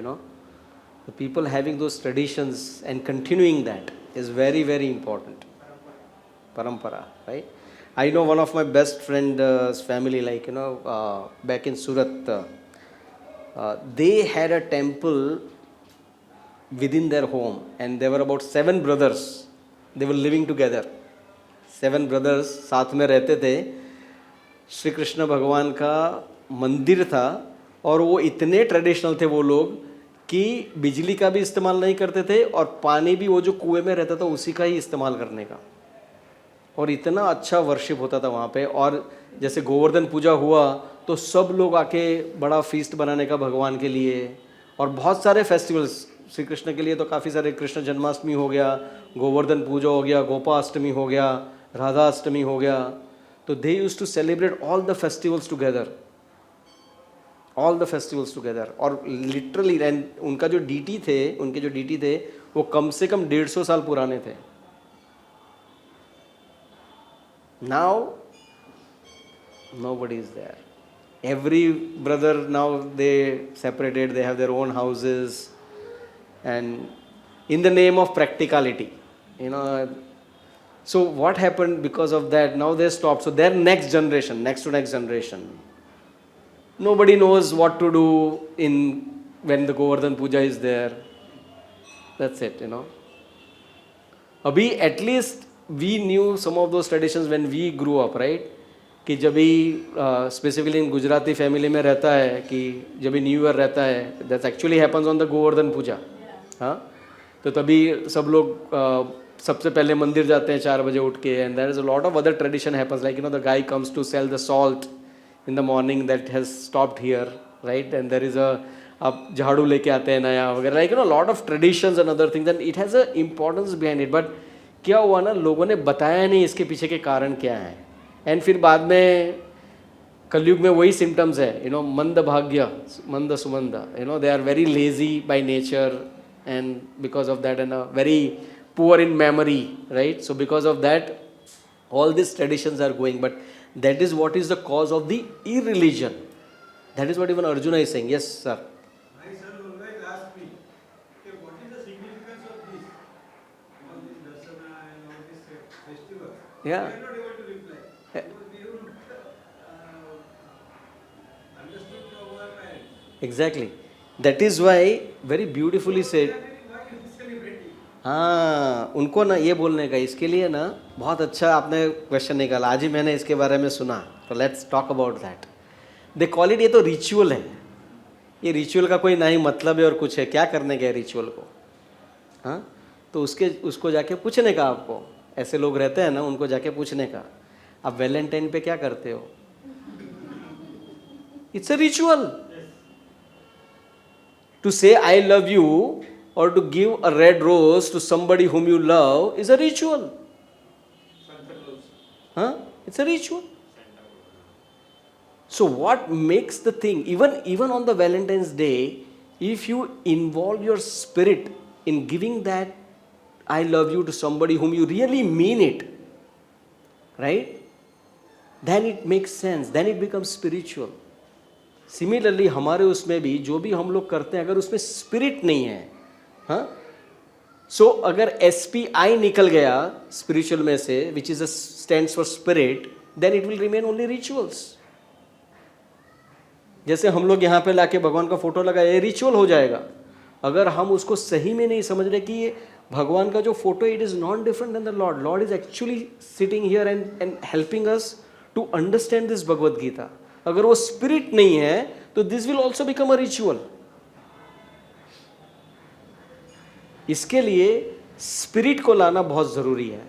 The people having those traditions and continuing that is very, very important. Parampara, right? I know one of my best friend's family, back in Surat, they had a temple within their home, and there were about 7 brothers. They were living together. 7 brothers साथ में रहते थे. श्री कृष्ण भगवान का मंदिर था, और वो इतने ट्रेडिशनल थे वो लोग कि बिजली का भी इस्तेमाल नहीं करते थे, और पानी भी वो जो कुएं में रहता था उसी का ही इस्तेमाल करने का. और इतना अच्छा वर्शिप होता था वहाँ पे. और जैसे गोवर्धन पूजा हुआ तो सब लोग आके बड़ा फीस्ट बनाने का भगवान के लिए, और बहुत सारे फेस्टिवल्स श्री कृष्ण के लिए तो काफ़ी सारे, कृष्ण जन्माष्टमी हो गया, गोवर्धन पूजा हो गया, गोपाष्टमी हो गया, राधाष्टमी हो गया. तो they used to celebrate all the festivals together, और लिटरली, एंड उनका जो डीटी थे वो कम से कम 150 साल पुराने थे. Now nobody is there. Every brother now, they separated, they have their own houses, and in the name of practicality, so what happened because of that? Now they stopped. So their next to next generation, nobody knows what to do when the Govardhan Puja is there. That's it, Abhi, at least we knew some of those traditions when we grew up, right? कि जब भी specifically in Gujarati family में रहता है कि जब भी new year रहता है, that actually happens on the Govardhan Puja. हाँ, तो तभी सब लोग सबसे पहले मंदिर जाते हैं 4 बजे उठ के. And there is a lot of other tradition happens, like the guy comes to sell the salt in the morning that has stopped here, right. And there is आप झाड़ू लेके आते हैं नया वगैरह, like lot of traditions and other things, and it has a importance behind it. But क्या हुआ ना, लोगों ने बताया नहीं इसके पीछे के कारण क्या हैं. एंड फिर बाद में कलयुग में वही सिम्टम्स है, मंद भाग्य, मंद सुमंद, they are very lazy by nature, and because of that, and very poor in memory, right. So because of that, all these traditions are going, but that is what is the cause of the irreligion. That is what even Arjuna is saying. Yes sir. My son always asks me, okay, what is the significance of this? All this Dasara and all this festival. Yeah. I am not able to reply. Because we have understood from our parents. Exactly. That is why very beautifully said. Why you celebrating? हाँ, उनको ना ये बोलने का, इसके लिए ना बहुत अच्छा आपने क्वेश्चन निकाला. आज ही मैंने इसके बारे में सुना, तो let's talk about that. They call it, ये तो रिचुअल है. ये रिचुअल का कोई ना ही मतलब है और कुछ है, क्या करने का है रिचुअल को. हाँ, तो उसको जाके पूछने का, आपको ऐसे लोग रहते हैं ना, उनको जाके पूछने का, आप वैलेंटाइन पे क्या करते हो. It's a ritual. To say I love you or to give a red rose to somebody whom you love is a ritual. Huh? It's a ritual. So what makes the thing, even on the Valentine's Day, if you involve your spirit in giving that I love you to somebody whom you really mean it, right? Then it makes sense, then it becomes spiritual. Similarly हमारे उसमें भी जो भी हम लोग करते हैं, अगर उसमें स्पिरिट नहीं है, हाँ, सो अगर SPI निकल गया स्पिरिचुअल में से, which is stands for spirit, then it will remain only rituals. जैसे हम लोग यहाँ पे लाके भगवान का फोटो लगाए, ये रिचुअल हो जाएगा. अगर हम उसको सही में नहीं समझ रहे कि ये भगवान का जो photo, it is not different than the lord. Lord is actually sitting here and helping us to understand this Bhagavad Gita. अगर वो स्पिरिट नहीं है तो this will also become a ritual. इसके लिए स्पिरिट को लाना बहुत जरूरी है.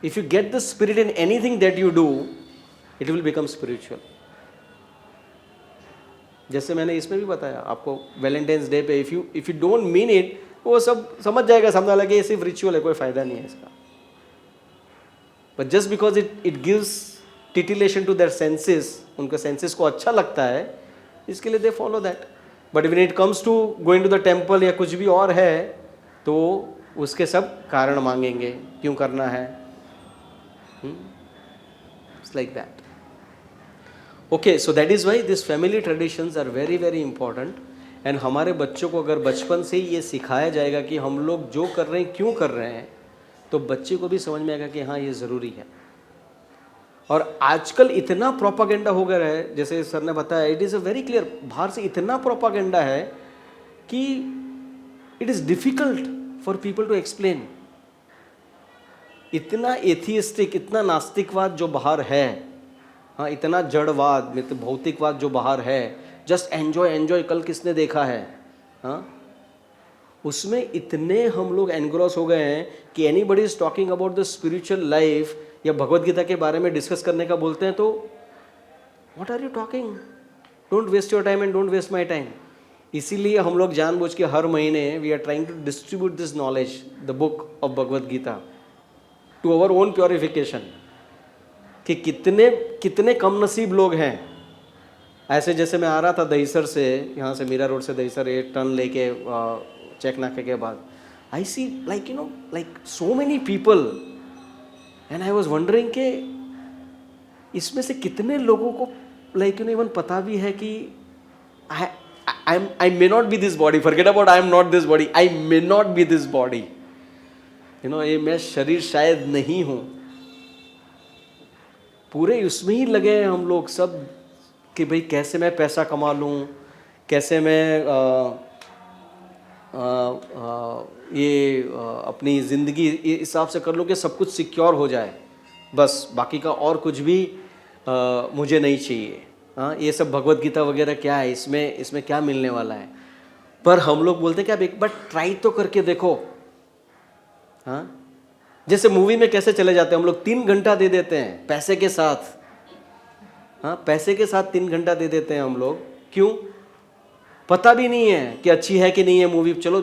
If you get the spirit in anything that you do, it will become spiritual. जैसे मैंने इसमें भी बताया आपको, वैलेंटाइंस डे पे if you don't mean it, वो सब समझ जाएगा सामने वाला कि ये सिर्फ रिचुअल है, कोई फायदा नहीं है इसका. But just because it gives titillation to their senses, उनके सेंसेस को अच्छा लगता है, इसके लिए they follow that. But when it comes to going to the temple या कुछ भी और है, तो उसके सब कारण मांगेंगे, क्यों करना है. It's like that. Okay, so that is why this family traditions are very very important. And हमारे बच्चों को अगर बचपन से ही ये सिखाया जाएगा कि हम लोग जो कर रहे हैं क्यों कर रहे हैं, तो बच्चे को भी समझ में आएगा कि हाँ ये ज़रूरी है. और आजकल इतना प्रोपागेंडा हो गया है, जैसे सर ने बताया, it is a very clear, बाहर से इतना प्रोपागेंडा है कि it is difficult for people to explain. इतना एथियस्टिक, इतना नास्तिकवाद जो बाहर है, हाँ, इतना जड़वाद, भौतिकवाद जो बाहर है, जस्ट एन्जॉय, कल किसने देखा है, हाँ, उसमें इतने हम लोग एनग्रॉस हो गए हैं कि anybody is talking about the spiritual life या भगवद गीता के बारे में डिस्कस करने का बोलते हैं, तो what are you talking, don't waste your time and don't waste my time. इसीलिए हम लोग जानबूझ के हर महीने we are trying to distribute this knowledge, the book of Bhagavad Gita, to our own purification. कि कितने कम नसीब लोग हैं. ऐसे जैसे मैं आ रहा था दहीसर से, यहाँ से मीरा रोड से दहीसर 1 टन लेके चेक नाके के बाद, I see like so many people, and I was wondering के इसमें से कितने लोगों को इवन पता भी है कि I may not be this body, forget about I am not this body, I may not be this body, ये मैं शरीर शायद नहीं हूँ. पूरे उसमें ही लगे हैं हम लोग सब कि भाई कैसे मैं पैसा कमा लूँ, कैसे मैं अपनी ज़िंदगी इस हिसाब से कर लूँ कि सब कुछ सिक्योर हो जाए, बस बाकी का और कुछ भी मुझे नहीं चाहिए, हाँ ये सब भगवत गीता वगैरह क्या है, इसमें क्या मिलने वाला है। पर हम लोग बोलते हैं कि आप एक बार ट्राई तो करके देखो। हाँ जैसे मूवी में कैसे चले जाते हैं हम लोग, 3 घंटा दे देते हैं पैसे के साथ। हाँ पैसे के साथ 3 घंटा दे देते हैं हम लोग, क्यों? पता भी नहीं है कि अच्छी है कि नहीं है मूवी, चलो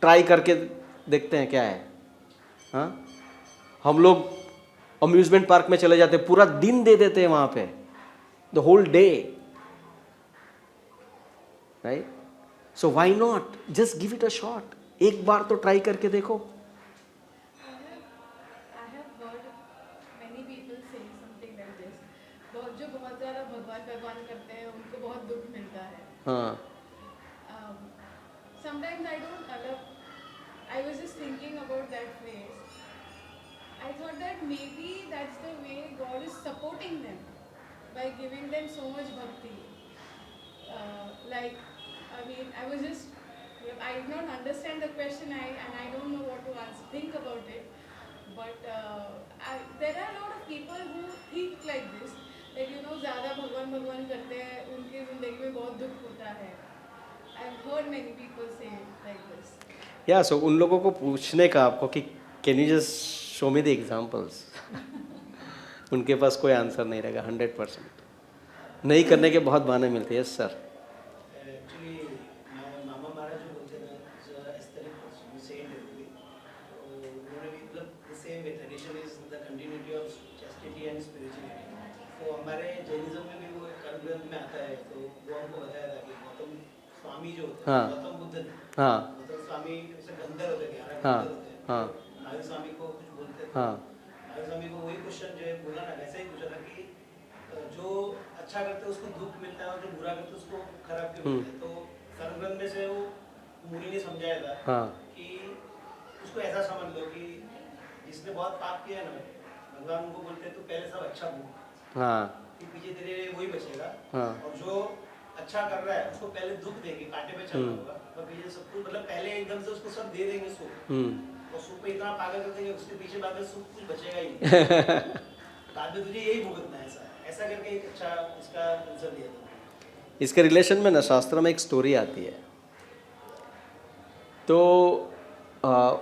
ट्राई करके देखते हैं क्या है। हाँ हम लोग अम्यूजमेंट पार्क में चले जाते हैं, पूरा दिन दे देते हैं वहाँ पे, the whole day, right? So why not just give it a shot, एक बार तो ट्राई करके देखो। I have heard many people say something like this. जो बहुत ज़्यादा भगवान करते हैं उनको बहुत दुख मिलता है। हाँ Sometimes I don't. I was just thinking about that phrase. I thought that maybe that's the way God is supporting them by giving them so much bhakti. I was just. I did not understand the question, and I don't know what to think about it. But there are a lot of people who think like this, that ज़्यादा भगवान करते हैं, उनकी ज़िंदगी में बहुत दुख होता है. I've heard many people say like this. या सो उन लोगों को पूछने का आपको कि can you just show me the examples. उनके पास कोई आंसर नहीं रहेगा 100%। नहीं करने के बहुत बहाने मिलते हैं। Yes sir. एक्चुअली मामा महाराज जो बोलते हैं ना, एस्थेटिक पर्सन सेंट है, उन्होंने भी मतलब the same way tradition is the continuity of chastity and spirituality. तो हमारे जैनिज्म में भी वो कर्म ग्रंथ में आता है, तो वो हमको बताया था कि गौतम स्वामी जो होते हैं, हाँ। गौतम बुद्ध ने, हाँ गौतम स्वामी जैसे गंधर होते हैं, 11 हाँ, गंधर होते हैं, हाँ। नारद स्वामी को कुछ बोलते थे, हाँ नारद स्वामी को वही क्वेश्चन जो है बोला ना, वैसे ही पूछा था कि जो अच्छा करते हैं उसको दुख मिलता है और जो बुरा करते हैं उसको खराब क्यों मिलता है। तो सर्वग्रंथ में से वो मुनि ने समझाया था हाँ कि उसको ऐसा समझ लो कि जिसने बहुत पाप किया है ना, भगवान उनको बोलते हैं तो पहले सब अच्छा भोग, हाँ कि पीछे तेरे वही बचेगा, हाँ और जो अच्छा कर रहा है उसको पहले दुख देंगे, कांटे पे चलना होगा, और पीछे सब कुछ मतलब पहले एकदम से उसको सब दे देंगे सुख, और सुख पे इतना पागल कर देंगे उसके पीछे बाद में सुख कुछ बचेगा ही नहीं। बाद में तुझे यही भुगतना है, ऐसा करके एक अच्छा इसका आंसर दिया था। इसके रिलेशन में ना शास्त्र में एक स्टोरी आती है। तो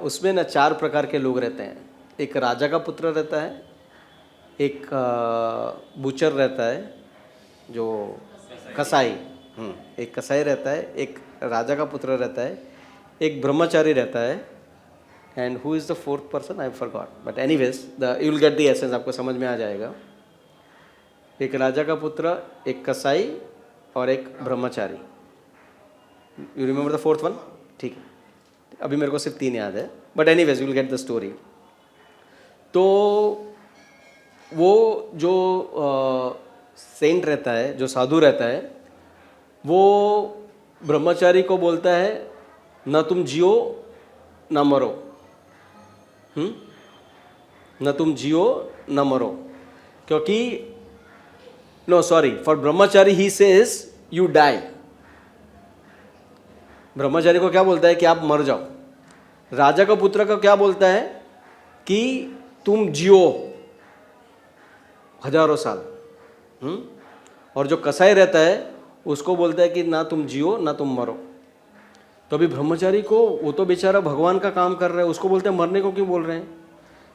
उसमें ना 4 प्रकार के लोग रहते हैं। एक राजा का पुत्र रहता है, एक बूचर रहता है जो कसाई, एक कसाई रहता है, एक राजा का पुत्र रहता है, एक ब्रह्मचारी रहता है, and who is the 4th person I forgot, but anyways you will get the essence, आपको समझ में आ जाएगा। एक राजा का पुत्र, एक कसाई और एक ब्रह्मचारी। You remember the 4th one? ठीक है, अभी मेरे को सिर्फ 3 याद है, but anyways you will get the story. तो वो जो सेंट रहता है, जो साधु रहता है, वो ब्रह्मचारी को बोलता है ना तुम जियो ना मरो, ना तुम जियो ना मरो, क्योंकि no sorry for Brahmachari he says you die. ब्रह्मचारी को क्या बोलता है कि आप मर जाओ। राजा का पुत्र को क्या बोलता है कि तुम जियो हजारों साल। और जो कसाई रहता है उसको बोलता है कि ना तुम जियो ना तुम मरो। तो अभी ब्रह्मचारी को, वो तो बेचारा भगवान का काम कर रहा है, उसको बोलते हैं मरने को क्यों बोल रहे हैं?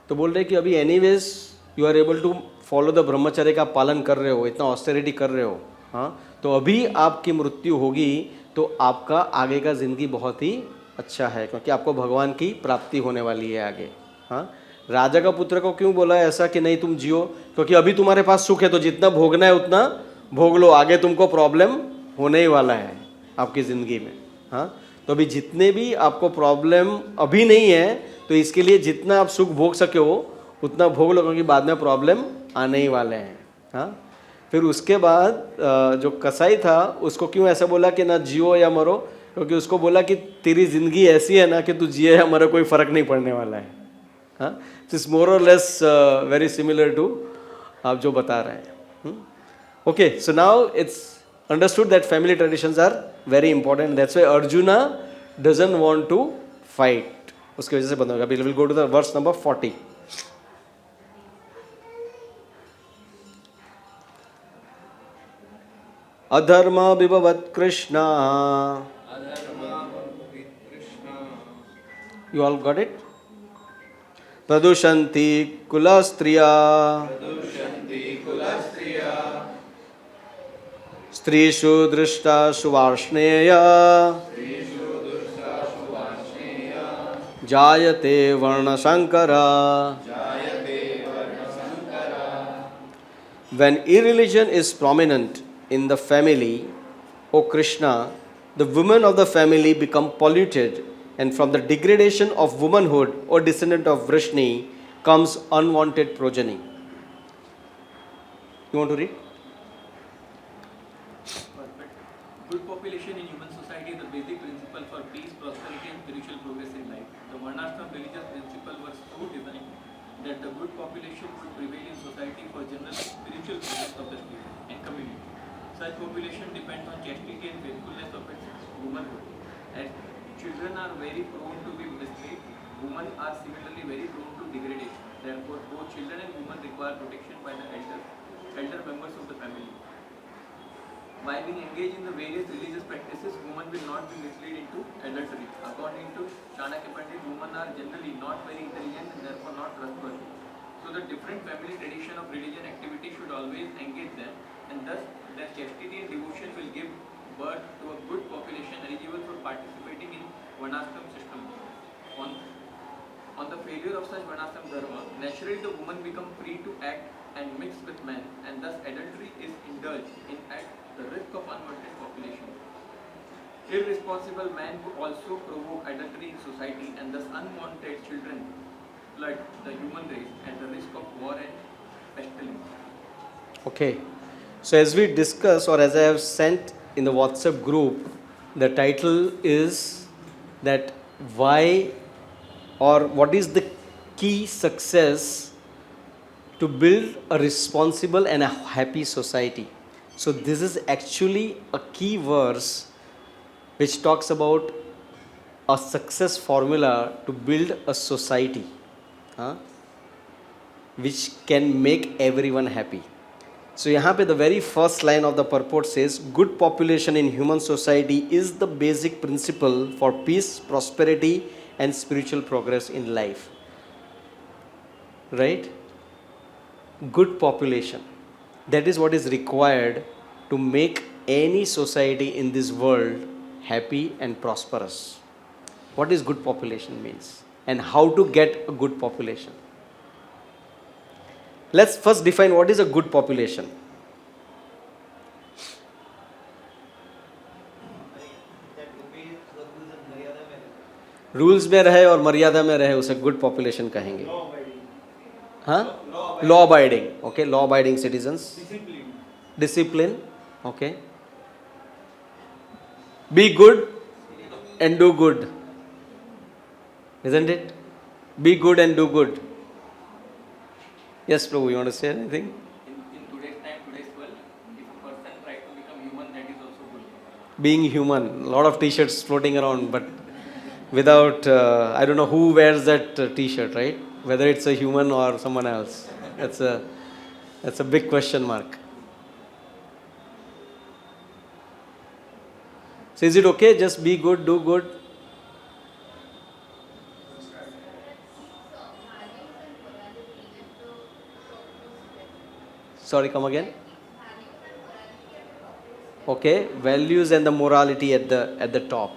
तो बोल रहे हैं कि अभी anyways you are able to follow the brahmacharya का पालन कर रहे हो, इतना ऑस्टेरिटी कर रहे हो, हाँ, तो अभी आपकी मृत्यु होगी तो आपका आगे का ज़िंदगी बहुत ही अच्छा है, क्योंकि आपको भगवान की प्राप्ति होने वाली है आगे। हाँ, राजा का पुत्र को क्यों बोला है ऐसा कि नहीं तुम जियो? क्योंकि अभी तुम्हारे पास सुख है, तो जितना भोगना है उतना भोग लो, आगे तुमको प्रॉब्लम होने ही वाला है आपकी ज़िंदगी में। हाँ, तो अभी जितने भी आपको प्रॉब्लम अभी नहीं है, तो इसके लिए जितना आप सुख भोग सके हो उतना भोग लो, क्योंकि बाद में प्रॉब्लम आने ही वाले हैं। हाँ, फिर उसके बाद जो कसाई था उसको क्यों ऐसा बोला कि ना जियो या मरो? क्योंकि उसको बोला कि तेरी ज़िंदगी ऐसी है ना कि तू जिए या मरे कोई फ़र्क नहीं पड़ने वाला है। हाँ, इट्स मोर और लेस वेरी सिमिलर टू आप जो बता रहे हैं। Okay, so now it's understood that family traditions are very important. That's why Arjuna doesn't want to fight. उसकी वजह से बंद होगा। We will go to the verse number 40. अधर्म विभवत् Krishna. You all got it? Pradushanti kulastriya. Strishu drishta suvarshneya. Jayate varna sankara. When irreligion is prominent in the family, O Krishna, the women of the family become polluted, and from the degradation of womanhood, O descendant of Vrishni, comes unwanted progeny. You want to read? Perfect. Good population in human society is the basic principle for peace, prosperity, and spiritual progress in life. The Varnashram religious principle was so designed that the good population would prevail in society for general spiritual progress of the state and community. Such population depends on chastity and faithfulness of its womanhood. As children are very prone to be misled, women are similarly very prone to degradation. Therefore, both children and women require protection by the elder members of the family. By being engaged in the various religious practices, women will not be misled into adultery. According to Chanakya Pandit, women are generally not very intelligent and therefore not trustworthy. So the different family tradition of religion activity should always engage them, and thus their chastity and devotion will give birth to a good population eligible for participating in Varnashram system. On the failure of such Varnashram dharma, naturally the woman become free to act and mix with men, and thus adultery is indulged in at the risk of unwanted population. Irresponsible men who also provoke adultery in society, and thus unwanted children flood the human race at the risk of war and pestilence. Okay. So as we discuss, or as I have sent in the WhatsApp group, the title is that why or what is the key success to build a responsible and a happy society. So this is actually a key verse which talks about a success formula to build a society, which can make everyone happy. So यहाँ पे the very first line of the purport says, good population in human society is the basic principle for peace, prosperity and spiritual progress in life. Right? Good population. That is what is required to make any society in this world happy and prosperous. What is good population means and how to get a good population. Let's first define what is a good population. That obeys the rules and maryada mein rahe. Rules में रहे और मर्यादा में रहे उसे good population कहेंगे. Law abiding. हाँ, law abiding. Okay, law abiding citizens. Discipline. Discipline. Okay. Be good and do good. Isn't it? Be good and do good. Yes, Prabhu, you want to say anything? In today's time, today's world, if a person tries to become human, that is also good. Being human. A lot of t-shirts floating around, but without, I don't know who wears that t-shirt, right? Whether it's a human or someone else. That's a big question mark. So is it okay? Just be good, do good? Sorry, come again. Okay, values and the morality at the top.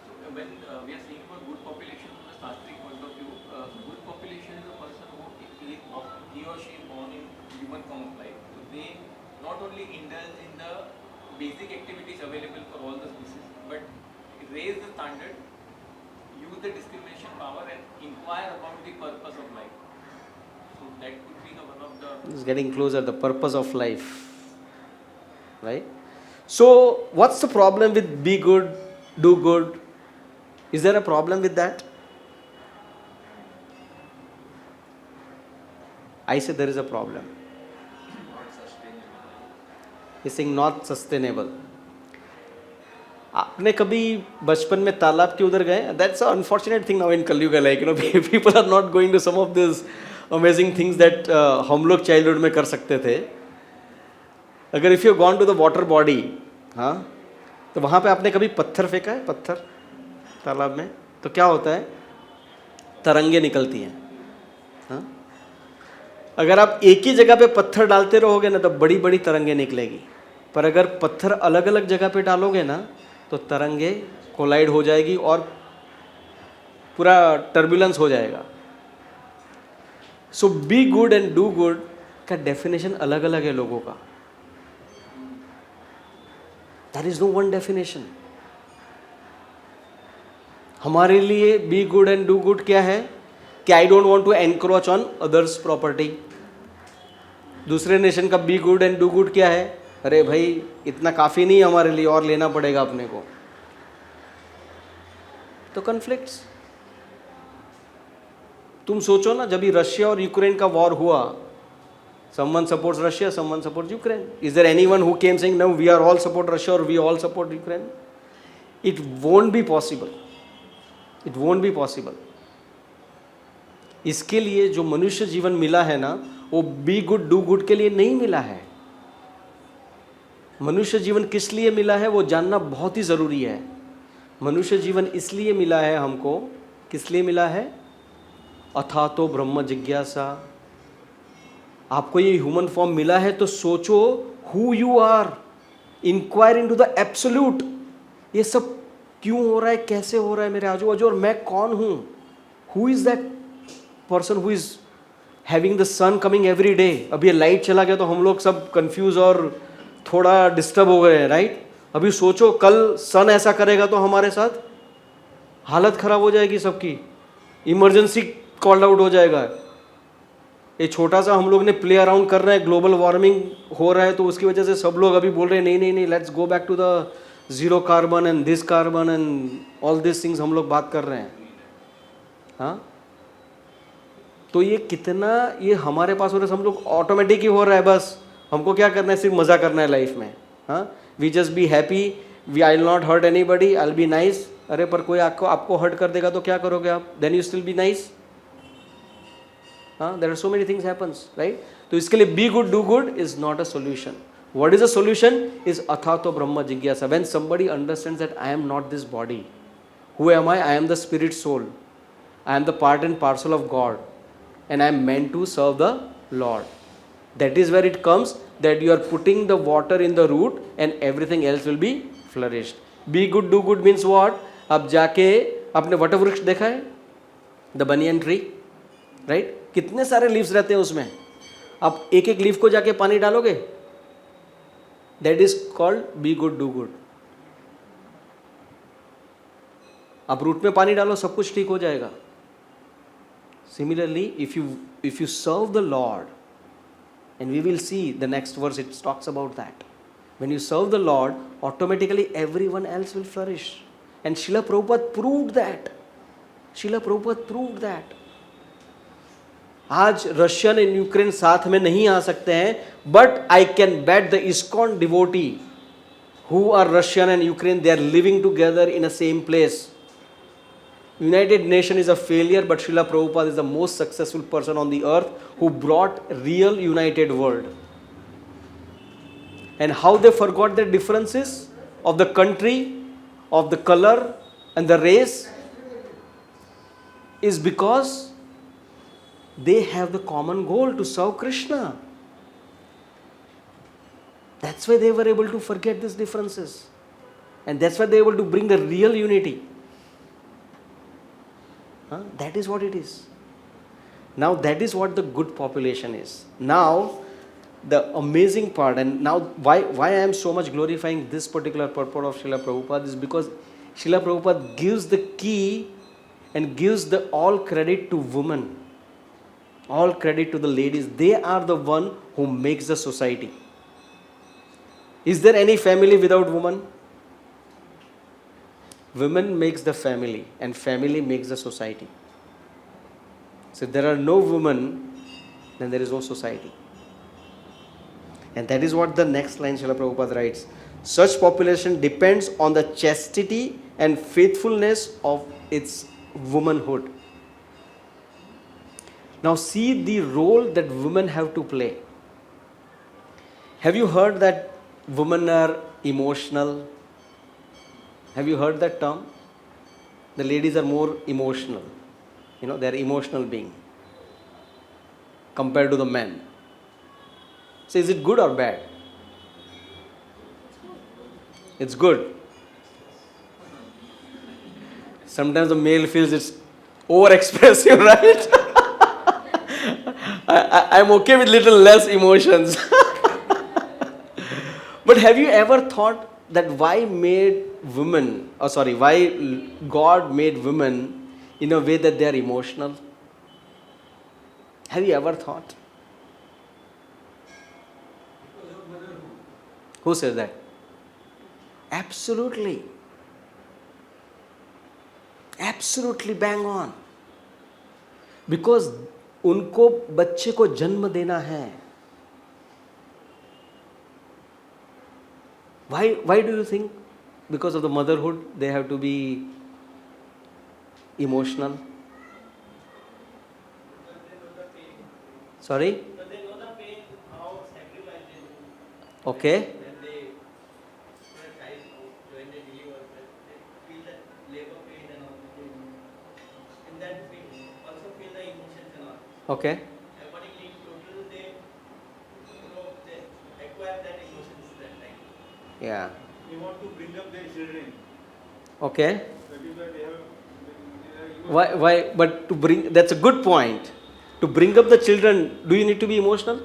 So when we are seeing about good population from the Shastric point of view, good population is a person who he or she is born in human form of life. So they not only indulge in the basic activities available for all the species, but raise the standard, use the discrimination power, and inquire about the purpose of life. So that could be the one of the. It's getting closer, the purpose of life. Right? So, what's the problem with be good, do good? Is there a problem with that? I say there is a problem. He's saying not sustainable. आपने कभी बचपन में तालाब के उधर गए? That's an unfortunate thing now in Kalyuga. Like, you know, people are not going to some of these amazing things that हम लोग childhood में कर सकते थे. अगर if you gone to the water body, हाँ, तो वहाँ पे आपने कभी पत्थर फेंका है, पत्थर तालाब में, तो क्या होता है, तरंगे निकलती हैं, हाँ। अगर आप एक ही जगह पे पत्थर डालते रहोगे ना तो बड़ी बड़ी तरंगे निकलेगी, पर अगर पत्थर अलग अलग जगह पे डालोगे ना तो तरंगे कोलाइड हो जाएगी और पूरा टर्बुलेंस हो जाएगा। So be good and do good का डेफिनेशन अलग अलग है लोगों का। There is no one definition. हमारे लिए be good and do good क्या है कि I don't want to encroach on others property. दूसरे नेशन का be good and do good क्या है, अरे भाई इतना काफ़ी नहीं हमारे लिए, और लेना पड़ेगा अपने को। तो कन्फ्लिक्ट्स, तुम सोचो ना, जब ये रशिया और यूक्रेन का वॉर हुआ, someone supports Russia, someone supports Ukraine. Is there anyone who came saying no, we are all support Russia or we all support Ukraine? It won't be possible. It won't be possible. इसके लिए जो मनुष्य जीवन मिला है ना, वो B good do good के लिए नहीं मिला है। मनुष्य जीवन किस लिए मिला है वो जानना बहुत ही ज़रूरी है। मनुष्य जीवन इसलिए मिला है हमको, किस लिए मिला है, अथातो ब्रह्म जिज्ञासा। आपको ये ह्यूमन फॉर्म मिला है तो सोचो who you are, inquire into the absolute. ये सब क्यों हो रहा है, कैसे हो रहा है मेरे आजू बाजू, और मैं कौन हूँ। Who is that person who is having the sun coming every day. अभी ये लाइट चला गया तो हम लोग सब कंफ्यूज और थोड़ा डिस्टर्ब हो गए हैं, राइट। अभी सोचो कल सन ऐसा करेगा तो हमारे साथ हालत खराब हो जाएगी सबकी, इमरजेंसी कॉल्ड आउट हो जाएगा। ये छोटा सा हम लोग ने प्ले अराउंड कर रहे हैं, ग्लोबल वार्मिंग हो रहा है तो उसकी वजह से सब लोग अभी बोल रहे हैं नहीं नहीं नहीं, let's go back to the zero carbon and this carbon and all this things हम लोग बात कर रहे हैं, हाँ। तो ये कितना, ये हमारे पास हो रहा है, हम लोग ऑटोमेटिक ही हो रहा है, बस हमको क्या करना है, सिर्फ मज़ा करना है लाइफ में, हाँ। We just be happy, we I will not hurt anybody, I will be nice. अरे पर कोई आपको हर्ट कर देगा तो क्या करोगे आप, then you still be nice, हाँ। There are so many things happens, right. तो इसके लिए be good do good is not a solution. What is a solution is अथातो ब्रह्म जिज्ञासा। When somebody understands that I am not this body, who am I am the spirit soul, I am the part and parcel of God and I am meant to serve the Lord. That is where it comes that you are putting the water in the root and everything else will be flourished. Be good do good means what? अब जाके आपने वटवृक्ष देखा है, the banyan tree, right, कितने सारे leaves रहते हैं उसमें, आप एक एक लीफ को जाके पानी डालोगे, that is called B good do good. आप रूट में पानी डालो सब कुछ ठीक हो जाएगा। Similarly, if you serve the Lord, and we will see the next verse, it talks about that. When you serve the Lord, automatically everyone else will flourish. And Srila Prabhupada proved that. Srila Prabhupada proved that. आज Russian and Ukraine साथ में नहीं आ सकते हैं, but I can bet the ISKCON devotee who are Russian and Ukraine, they are living together in a same place. United Nation is a failure, but Srila Prabhupada is the most successful person on the earth who brought real united world. And how they forgot their differences of the country, of the color and the race is because they have the common goal to serve Krishna. That's why they were able to forget these differences. And that's why they were able to bring the real unity. That is what it is. Now that is what the good population is. Now the amazing part, and now why I am so much glorifying this particular purport of Srila Prabhupada is because Srila Prabhupada gives the key and gives the all credit to women, all credit to the ladies. They are the one who makes the society. Is there any family without woman? Women makes the family and family makes the society. So if there are no women, then there is no society. And that is what the next line Srila Prabhupada writes. Such population depends on the chastity and faithfulness of its womanhood. Now see the role that women have to play. Have you heard that women are emotional? Have you heard that term? The ladies are more emotional. They are emotional being compared to the men. So is it good or bad? It's good. Sometimes the male feels it's over-expressive, right? I'm okay with little less emotions. But have you ever thought that why God made women in a way that they are emotional? Have you ever thought? Who says that? Absolutely. Absolutely bang on. Because उनको बच्चे को जन्म देना है. Why do you think? Because of the motherhood, they have to be emotional. Sorry? But they know the pain, how sacrifice they do. Okay. When they when they deliver, they feel that labor pain and all. In that pain, also feel the emotions and all. Okay. Accordingly, total they acquire that emotions that time. Yeah. They want to bring up their children. Okay. That is why they have. Why? But to bring, that's a good point. To bring up the children, do you need to be emotional?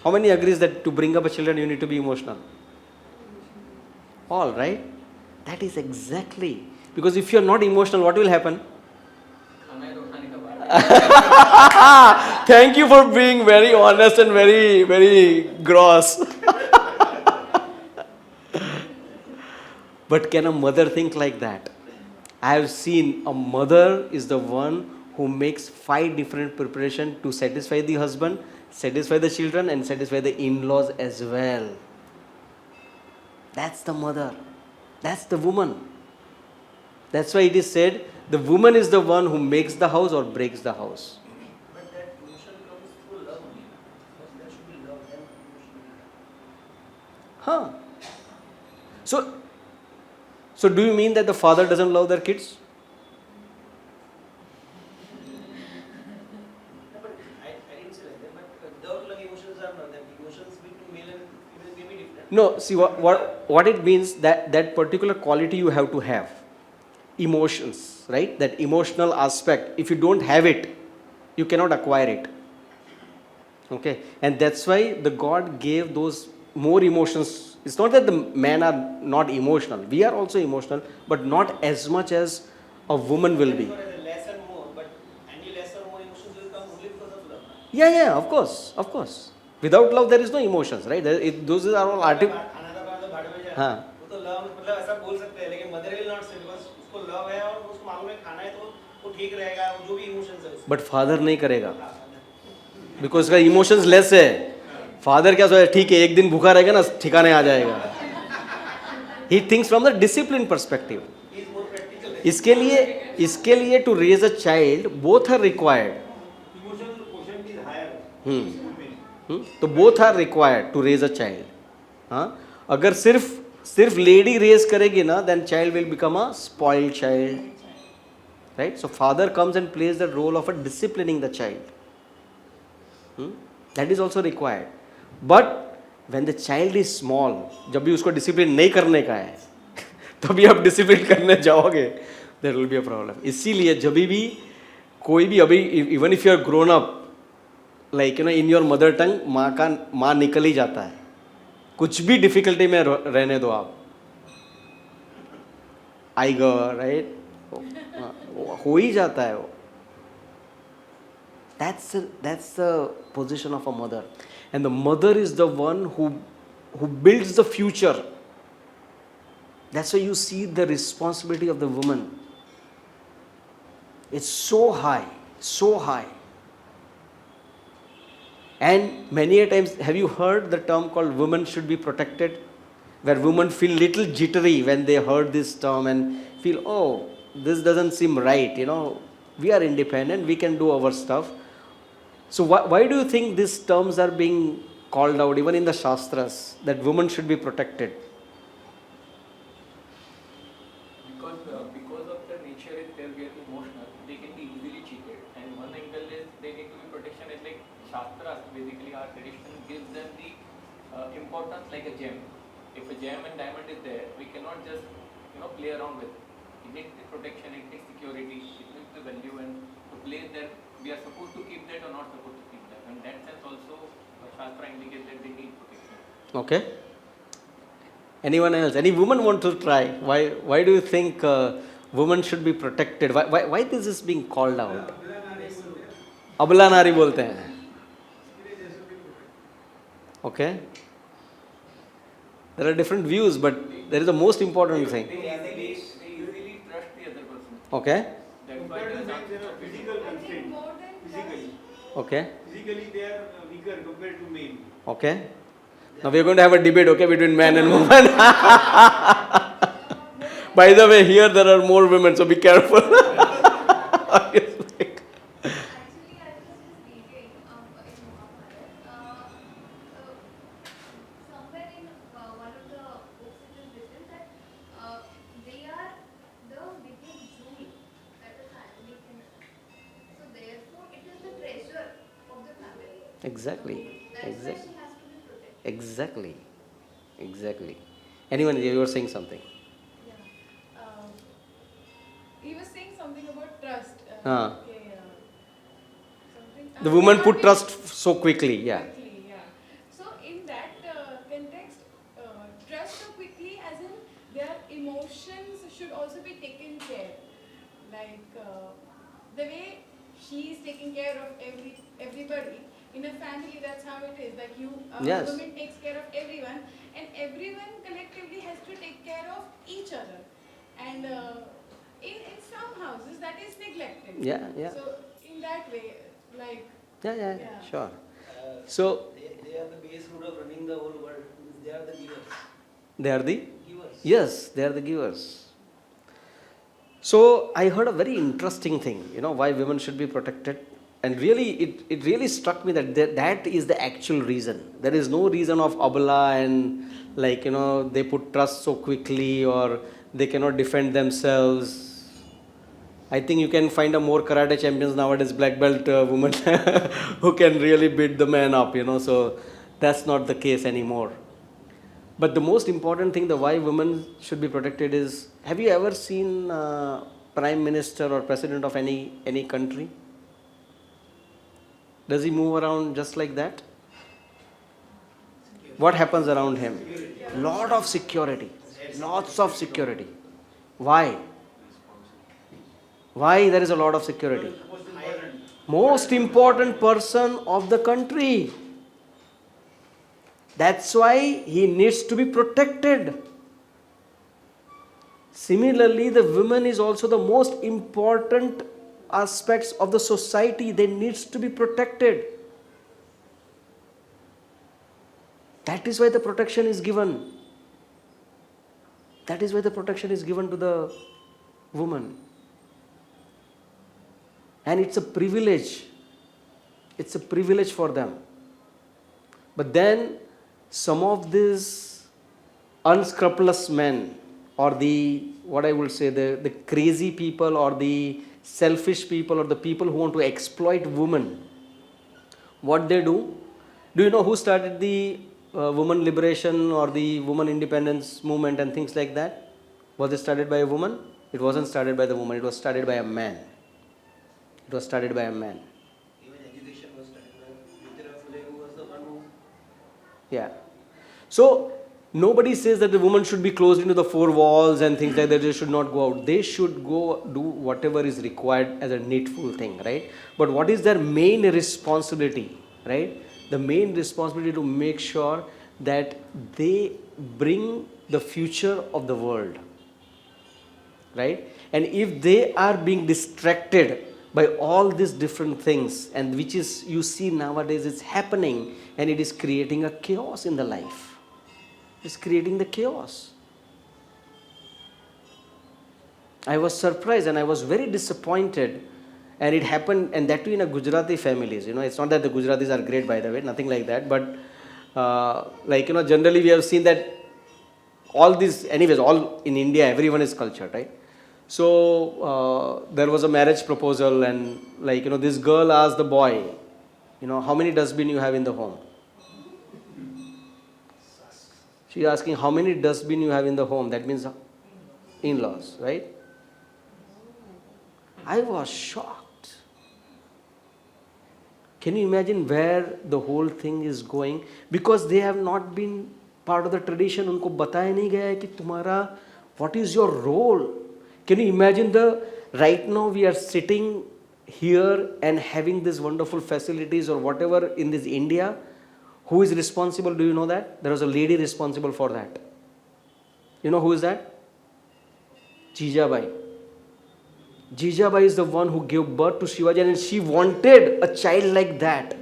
How many agrees that to bring up a children, you need to be emotional? All right. That is exactly. Because if you are not emotional, what will happen? Thank you for being very honest and very, very gross. But can a mother think like that? I have seen a mother is the one who makes 5 different preparations to satisfy the husband, satisfy the children, and satisfy the in-laws as well. That's the mother. That's the woman. That's why it is said, the woman is the one who makes the house or breaks the house. But that emotion comes through love only. There should be love and emotion. Huh. So do you mean that the father doesn't love their kids? No, but I didn't say like that. But without love, emotions are not that. Emotions between male and female may be different. No, see what it means, that particular quality you have to have. Emotions, right? That emotional aspect. If you don't have it, you cannot acquire it. Okay? And that's why the God gave those more emotions. It's not that the men are not emotional. We are also emotional, but not as much as a woman will be. Less and more, but any less or more emotions will come only because of love. Yeah, of course. Without love, there is no emotions, right? Those are all Another part of भाड़ में हाँ. वो तो love मतलब ऐसा बोल सकते हैं, लेकिन mother will not say because उसको love है और उसको मालूम है खाना है तो वो ठीक रहेगा, जो भी emotions है उसको. But father नहीं करेगा. Because उसका emotions less है. Father क्या सोचा, ठीक है एक दिन भूखा रहेगा ना ठिकाने आ जाएगा. He thinks from the discipline perspective. He is more practical. इसके लिए to raise a child, both are required. Emotional quotient is higher. तो both are required to raise a child. हाँ? अगर सिर्फ lady raise करेगी ना, then child will become a spoiled child. Right? So father comes and plays the role of a disciplining the child. That is also required. But when the child is small, जब भी उसको discipline नहीं करने का है, तभी आप discipline करने जाओगे, there will be a problem. इसीलिए जब भी कोई भी अभी, even if you are grown up, like in your mother tongue, माँ निकल ही जाता है. कुछ भी difficulty में रहने दो आप. आएगा, right? हो ही जाता है वो. That's the position of a mother. And the mother is the one who builds the future. That's why you see the responsibility of the woman. It's so high, so high. And many a times, have you heard the term called women should be protected? Where women feel little jittery when they heard this term and feel, oh, this doesn't seem right, we are independent, we can do our stuff. So why do you think these terms are being called out even in the Shastras that women should be protected? Because of their nature, if they're very emotional, they can be easily cheated. And one angle is they need to be protection. It's like Shastras, basically our tradition gives them the importance like a gem. If a gem and diamond is there, we cannot just play around with it. It needs the protection, it needs security, it needs the value, and to place that we are supposed to keep that or not supposed to keep that. In that sense also, Shastra indicates that they need protection. Okay. Anyone else? Any woman want to try? Why do you think women should be protected? Why this is being called out? अबला नारी बोलते हैं. Okay. There are different views, but there is the most important thing. They easily trust the other person. Okay. That's why Compared to the men, there are physical I think constraints. more than Physically. Okay. Physically, they are weaker compared to men. Okay. Now we are going to have a debate, okay, between man and woman. By the way, here there are more women, so be careful. Actually, I was just reading in Mahabharata, somewhere in one of the books it is written that they are the biggest jewel that the family can have. So therefore, it is the treasure of the family. Exactly. That's why Exactly. she has to be protected. Exactly. Exactly. Anyone, you were saying something. Yeah. He was saying something about trust. Okay, something. The woman cannot put be- trust so quickly. Yeah. Quickly, yeah. So in that context, trust so quickly as in their emotions should also be taken care. Like the way she is taking care of everybody in a family, that's how it is. Like you, Yes. woman takes care of everyone, and everyone collectively has to take care of each other. And in some houses that is neglected. Yeah, yeah. So in that way, like Yeah, Yeah. sure. So They are the base root of running the whole world. They are the givers. they are the Givers. yes, they are the givers. So I heard a very interesting thing, why women should be protected. And really, it really struck me that is the actual reason. There is no reason of abala and they put trust so quickly or they cannot defend themselves. I think you can find a more karate champions nowadays, black belt women who can really beat the man up, so that's not the case anymore. But the most important thing, the why women should be protected is, have you ever seen prime minister or president of any country? Does he move around just like that? What happens around him? Lot of security. Lots of security. Why? Why there is a lot of security? Most important person of the country. That's why he needs to be protected. Similarly, the women is also the most important aspects of the society. They needs to be protected. That is why the protection is given. That is why the protection is given to the woman. And it's a privilege. It's a privilege for them. But then some of these unscrupulous men, or the crazy people, or the selfish people, or the people who want to exploit women, what they do you know who started the woman liberation or the woman independence movement and things like that? Was it started by a woman? It wasn't started by the woman, it was started by a man. It was started by a man. Even education was started by Jyotirao Phule, who was the one who. Yeah. So nobody says that the woman should be closed into the four walls and things like that. They should not go out. They should go do whatever is required as a needful thing, right? But what is their main responsibility, right? The main responsibility to make sure that they bring the future of the world, right? And if they are being distracted by all these different things, and which is, you see nowadays it's happening, and it is creating a chaos in the life. It's creating the chaos. I was surprised and I was very disappointed And it happened, and that too in a Gujarati families. It's not that the Gujaratis are great, by the way, nothing like that. But generally we have seen that all these, anyways, all in India, everyone is cultured, right? So there was a marriage proposal, and this girl asked the boy, how many dustbin you have in the home? She asking how many dustbin you have in the home. That means in-laws, right? I was shocked. Can you imagine where the whole thing is going? Because they have not been part of the tradition. उनको बताया नहीं गया है कि तुम्हारा what is your role? Can you imagine right now we are sitting here and having these wonderful facilities or whatever in this India. Who is responsible? Do you know that? There was a lady responsible for that. You know who is that? Jijabai. Jijabai is the one who gave birth to Shivaji, and she wanted a child like that.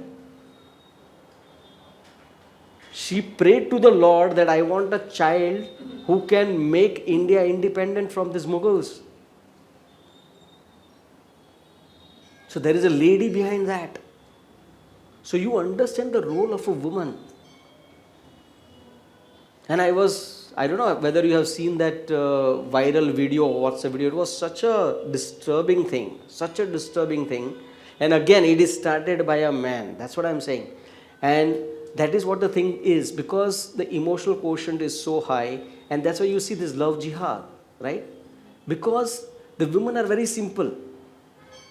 She prayed to the Lord that I want a child who can make India independent from these Mughals. So there is a lady behind that. So you understand the role of a woman. And I don't know whether you have seen that viral video or WhatsApp video. It was such a disturbing thing. And again, it is started by a man. That's what I'm saying. And that is what the thing is, because the emotional quotient is so high, and that's why you see this love jihad, right? Because the women are very simple.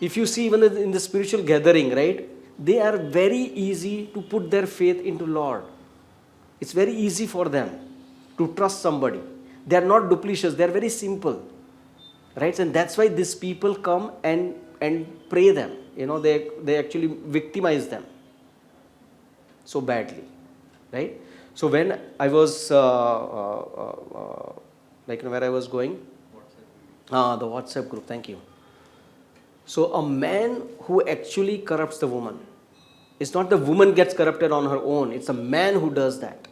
If you see even in the spiritual gathering, right, they are very easy to put their faith into Lord. It's very easy for them to trust somebody. They are not duplicious, they are very simple, right? And that's why these people come and pray them. They actually victimize them so badly, right? So when I was where I was going, the WhatsApp group. Thank you. So a man who actually corrupts the woman, it's not the woman gets corrupted on her own. It's a man who does that.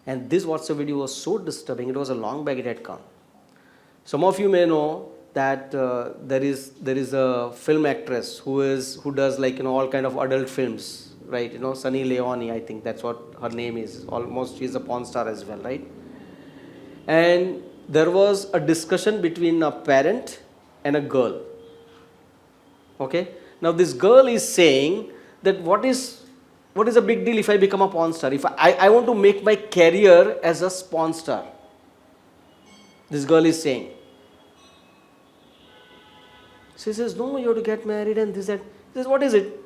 And this WhatsApp video was so disturbing. It was a long back it had come. Some of you may know that there is a film actress who does all kind of adult films, right? Sunny Leone, I think that's what her name is. Almost she's a porn star as well, right? And there was a discussion between a parent and a girl. Okay. Now this girl is saying that what is a big deal if I become a porn star? If I want to make my career as a porn star. This girl is saying. She says, no, you have to get married and this, that. He says, what is it?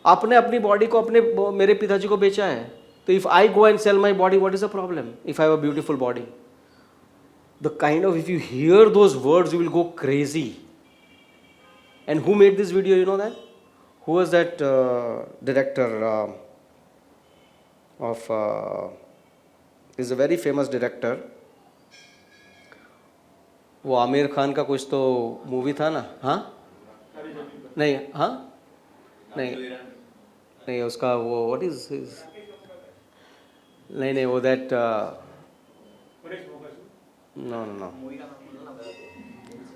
आपने अपनी body को मेरे पिताजी को बेचा है. So if I go and sell my body, what is the problem? If I have a beautiful body. If you hear those words, you will go crazy. And who made this video, you know that? Who was that director is a very famous director. वो आमिर खान का कुछ तो movie था ना? हाँ? नहीं, हाँ? नहीं उसका वो what is his? नहीं वो that no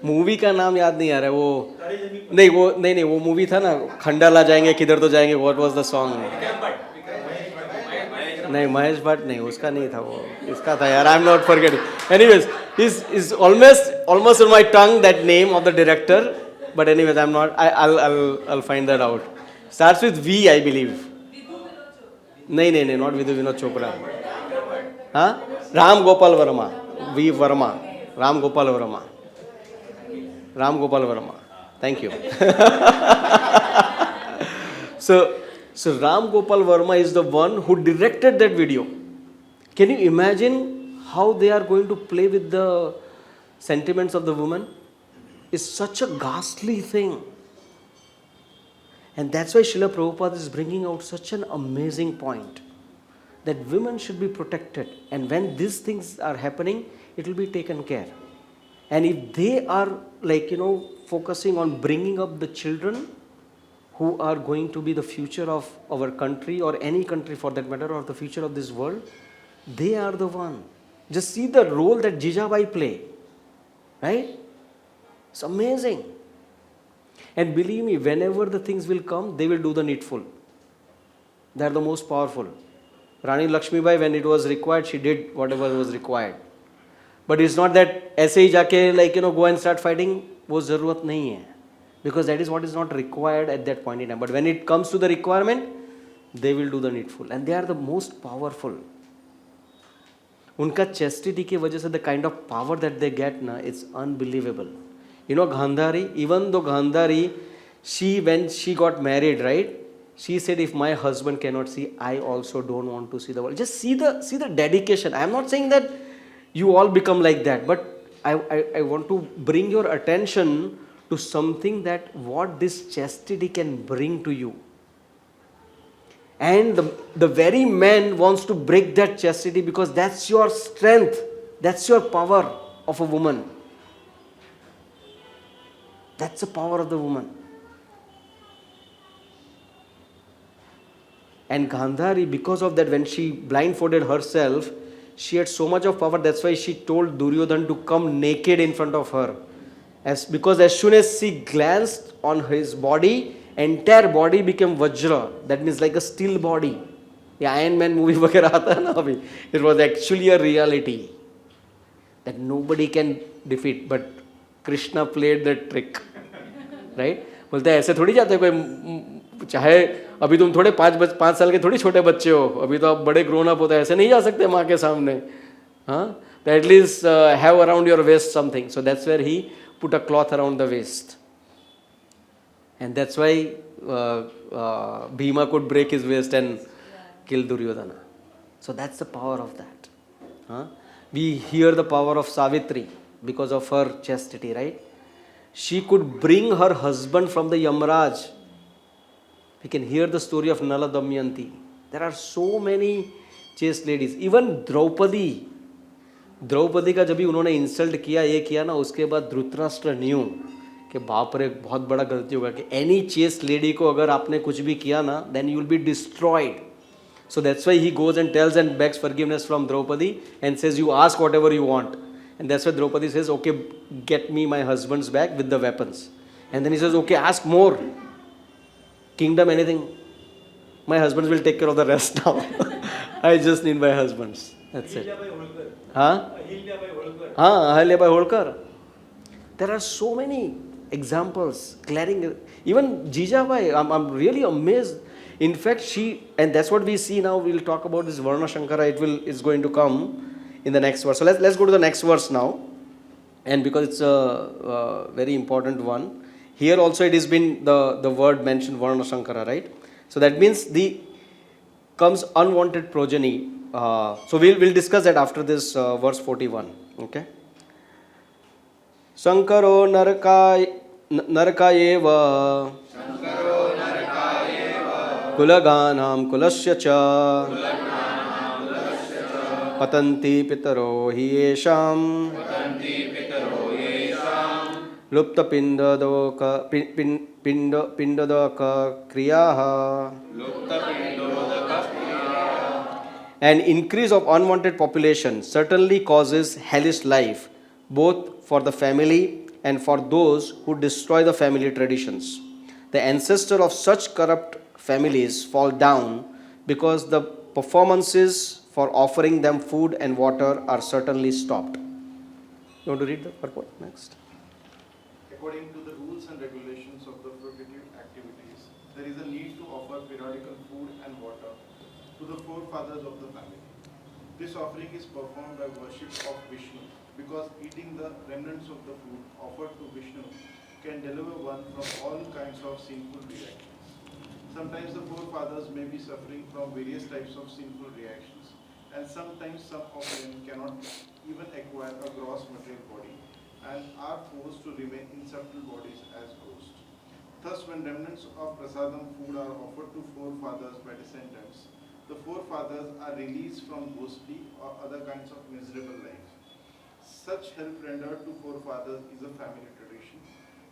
मूवी का नाम याद नहीं आ रहा है वो नहीं वो मूवी था ना खंडाला जाएंगे किधर तो जाएंगे what was the song? नहीं महेश भट्ट नहीं उसका नहीं था वो इसका था यार I'm not forgetting. Anyways, is almost on my tongue that name of the director, but anyways I'm not. I'll find that out. Starts with V, I believe. नहीं not Vidhu Vinod Chopra. हाँ? Ram Gopal Verma. V Verma. Ram Gopal Verma. Thank you. So Ram Gopal Verma is the one who directed that video. Can you imagine how they are going to play with the sentiments of the woman? It's such a ghastly thing. And that's why Srila Prabhupada is bringing out such an amazing point. That women should be protected. And when these things are happening, it will be taken care. And if they are focusing on bringing up the children who are going to be the future of our country or any country for that matter or the future of this world, they are the one. Just see the role that Jijabai play. Right? It's amazing. And believe me, whenever the things will come, they will do the needful. They are the most powerful. Rani Lakshmibai, when it was required, she did whatever was required. But it's not that ऐसे ही जाके like go and start fighting. वो ज़रूरत नहीं है. Because that is what is not required at that point in time. But when it comes to the requirement, they will do the needful. And they are the most powerful. उनका chastity की वजह से the kind of power that they get ना, it's unbelievable. Gandhari, even though Gandhari, when she got married, right? She said, if my husband cannot see, I also don't want to see the world. Just see the dedication. I am not saying that you all become like that, but I want to bring your attention to something that what this chastity can bring to you. And the very man wants to break that chastity because that's your strength, that's your power of a woman. That's the power of the woman. And Gandhari, because of that, when she blindfolded herself, she had so much of power. That's why she told Duryodhan to come naked in front of her. Because as soon as she glanced on his body, entire body became Vajra. That means like a steel body. The Iron Man movie वगैरह आता है ना अभी. It was actually a reality that nobody can defeat. But Krishna played that trick. Right? बोलते हैं ऐसे थोड़ी जाते कोई, चाहे अभी तुम थोड़े 5 साल के थोड़ी छोटे बच्चे हो, अभी तो आप बड़े ग्रोन अप होते हैं, ऐसे नहीं जा सकते माँ के सामने. हाँ, तो at least have around your waist something. So that's where he put a cloth around the waist. And that's why Bhima could break his waist and kill Duryodhana. So that's the power of that. We hear the power of Savitri because of her chastity, right? She could bring her husband from the Yamraj. We can hear the story of Nala Damayanti. There are so many chaste ladies. Even Draupadi का जब भी उन्होंने insult किया, ये किया ना, उसके बाद धृतराष्ट्र न्यू कि बाप रे बहुत बड़ा गलती होगा कि एनी चेस्ट लेडी को अगर आपने कुछ भी किया ना, then you will be destroyed. So that's why he goes and tells and begs forgiveness from Draupadi and says you ask whatever you want. And that's why Draupadi says okay get me my husbands back with the weapons. And then he says okay ask more kingdom anything, my husbands will take care of the rest now. I just need my husbands. That's it. Ahilyabai Holkar. There are so many examples. Even Jijabai, I'm really amazed. In fact, and that's what we see now. We'll talk about this Varna Shankara. It's going to come in the next verse. So let's go to the next verse now. And because it's a very important one. Here also it has been the word mentioned, Varna Shankara, right? So that means comes unwanted progeny. So we'll discuss that after this verse 41. Okay. Sankaro Narakayeva Kulaganam Kulasya Cha Patanti Pitaro Hiesham Lupta Pindadaka Kriyaha. An increase of unwanted population certainly causes hellish life, both for the family and for those who destroy the family traditions. The ancestor of such corrupt families fall down because the performances for offering them food and water are certainly stopped. You want to read the purport next? According to the rules and regulations of the prohibited activities, there is a need to offer periodical food and water to the forefathers of the family. This offering is performed by worship of Vishnu because eating the remnants of the food offered to Vishnu can deliver one from all kinds of sinful reactions. Sometimes the forefathers may be suffering from various types of sinful reactions, and sometimes some of them cannot even acquire a gross material body and are forced to remain in subtle bodies as ghosts. Thus, when remnants of prasadam food are offered to forefathers by descendants, the forefathers are released from ghostly or other kinds of miserable life. Such help rendered to forefathers is a family tradition,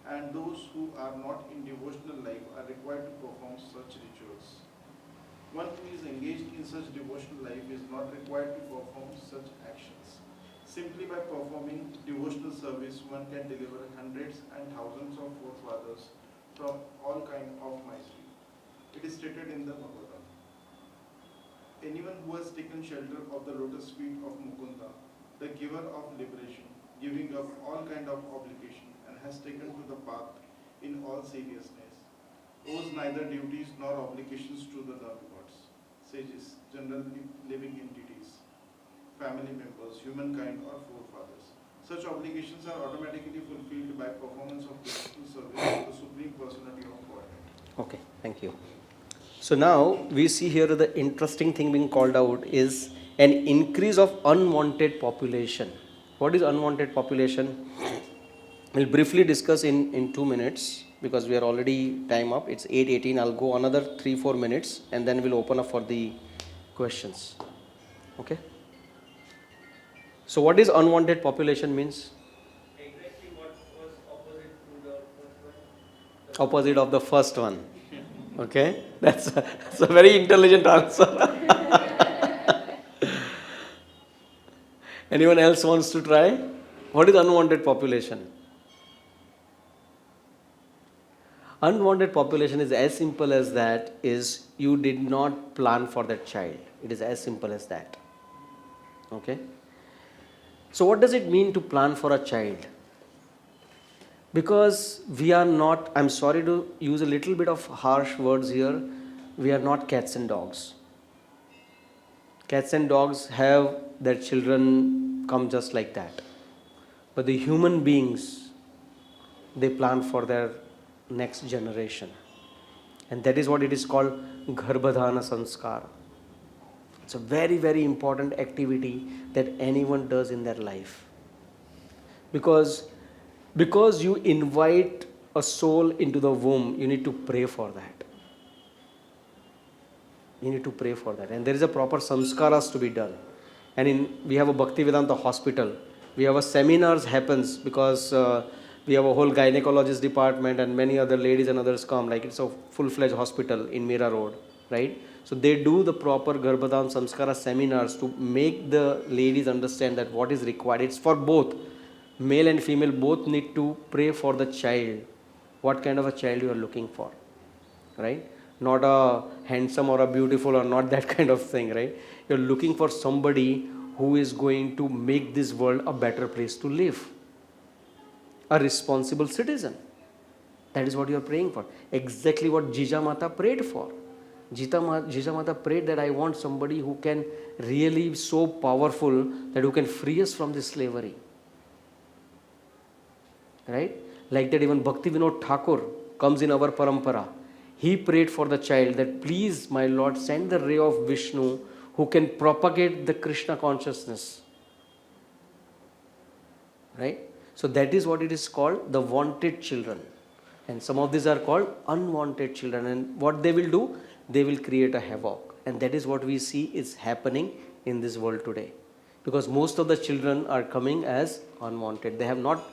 and those who are not in devotional life are required to perform such rituals. One who is engaged in such devotional life is not required to perform such actions. Simply by performing devotional service, one can deliver hundreds and thousands of forefathers from all kind of misery. It is stated in the Bhagavatam. Anyone who has taken shelter of the lotus feet of Mukunda, the giver of liberation, giving up all kind of obligation, and has taken to the path in all seriousness, owes neither duties nor obligations to the loved ones, sages, generally living entities, family members, humankind, or forefathers. Such obligations are automatically fulfilled by performance of peaceful service to the Supreme Personality of Godhead. Okay, thank you. So now we see here the interesting thing being called out is an increase of unwanted population. What is unwanted population? We'll briefly discuss in 2 minutes because we are already time up. It's 8:18. I'll go another 3-4 minutes and then we'll open up for the questions. Okay? So what is unwanted population means? Exactly what was opposite to the first one? Opposite of the first one. Okay? That's a very intelligent answer. Anyone else wants to try? What is unwanted population? Unwanted population is as simple as that, is you did not plan for that child. It is as simple as that. Okay? So what does it mean to plan for a child? Because we are not, I'm sorry to use a little bit of harsh words here, we are not cats and dogs. Cats and dogs have their children come just like that. But the human beings, they plan for their next generation. And that is what it is called Garbhadhana Sanskar. It's a very, very important activity that anyone does in their life. Because you invite a soul into the womb, you need to pray for that. You need to pray for that. And there is a proper samskaras to be done. And we have a Bhaktivedanta hospital. We have a seminars happens because we have a whole gynecologist department and many other ladies and others come. Like it's a full-fledged hospital in Mira Road, right? So they do the proper Garbhadhan Samskara seminars to make the ladies understand that what is required. It's for both. Male and female both need to pray for the child. What kind of a child you are looking for, right? Not a handsome or a beautiful or not that kind of thing, right? You're looking for somebody who is going to make this world a better place to live. A responsible citizen. That is what you are praying for. Exactly what Jija Mata prayed for. Jija Mata prayed that I want somebody who can really be so powerful that who can free us from this slavery. Right? Like that even Bhakti Vinod Thakur comes in our parampara. He prayed for the child that please my Lord send the ray of Vishnu who can propagate the Krishna consciousness. Right? So that is what it is called, the wanted children. And some of these are called unwanted children. And what they will do? They will create a havoc. And that is what we see is happening in this world today. Because most of the children are coming as unwanted. They have not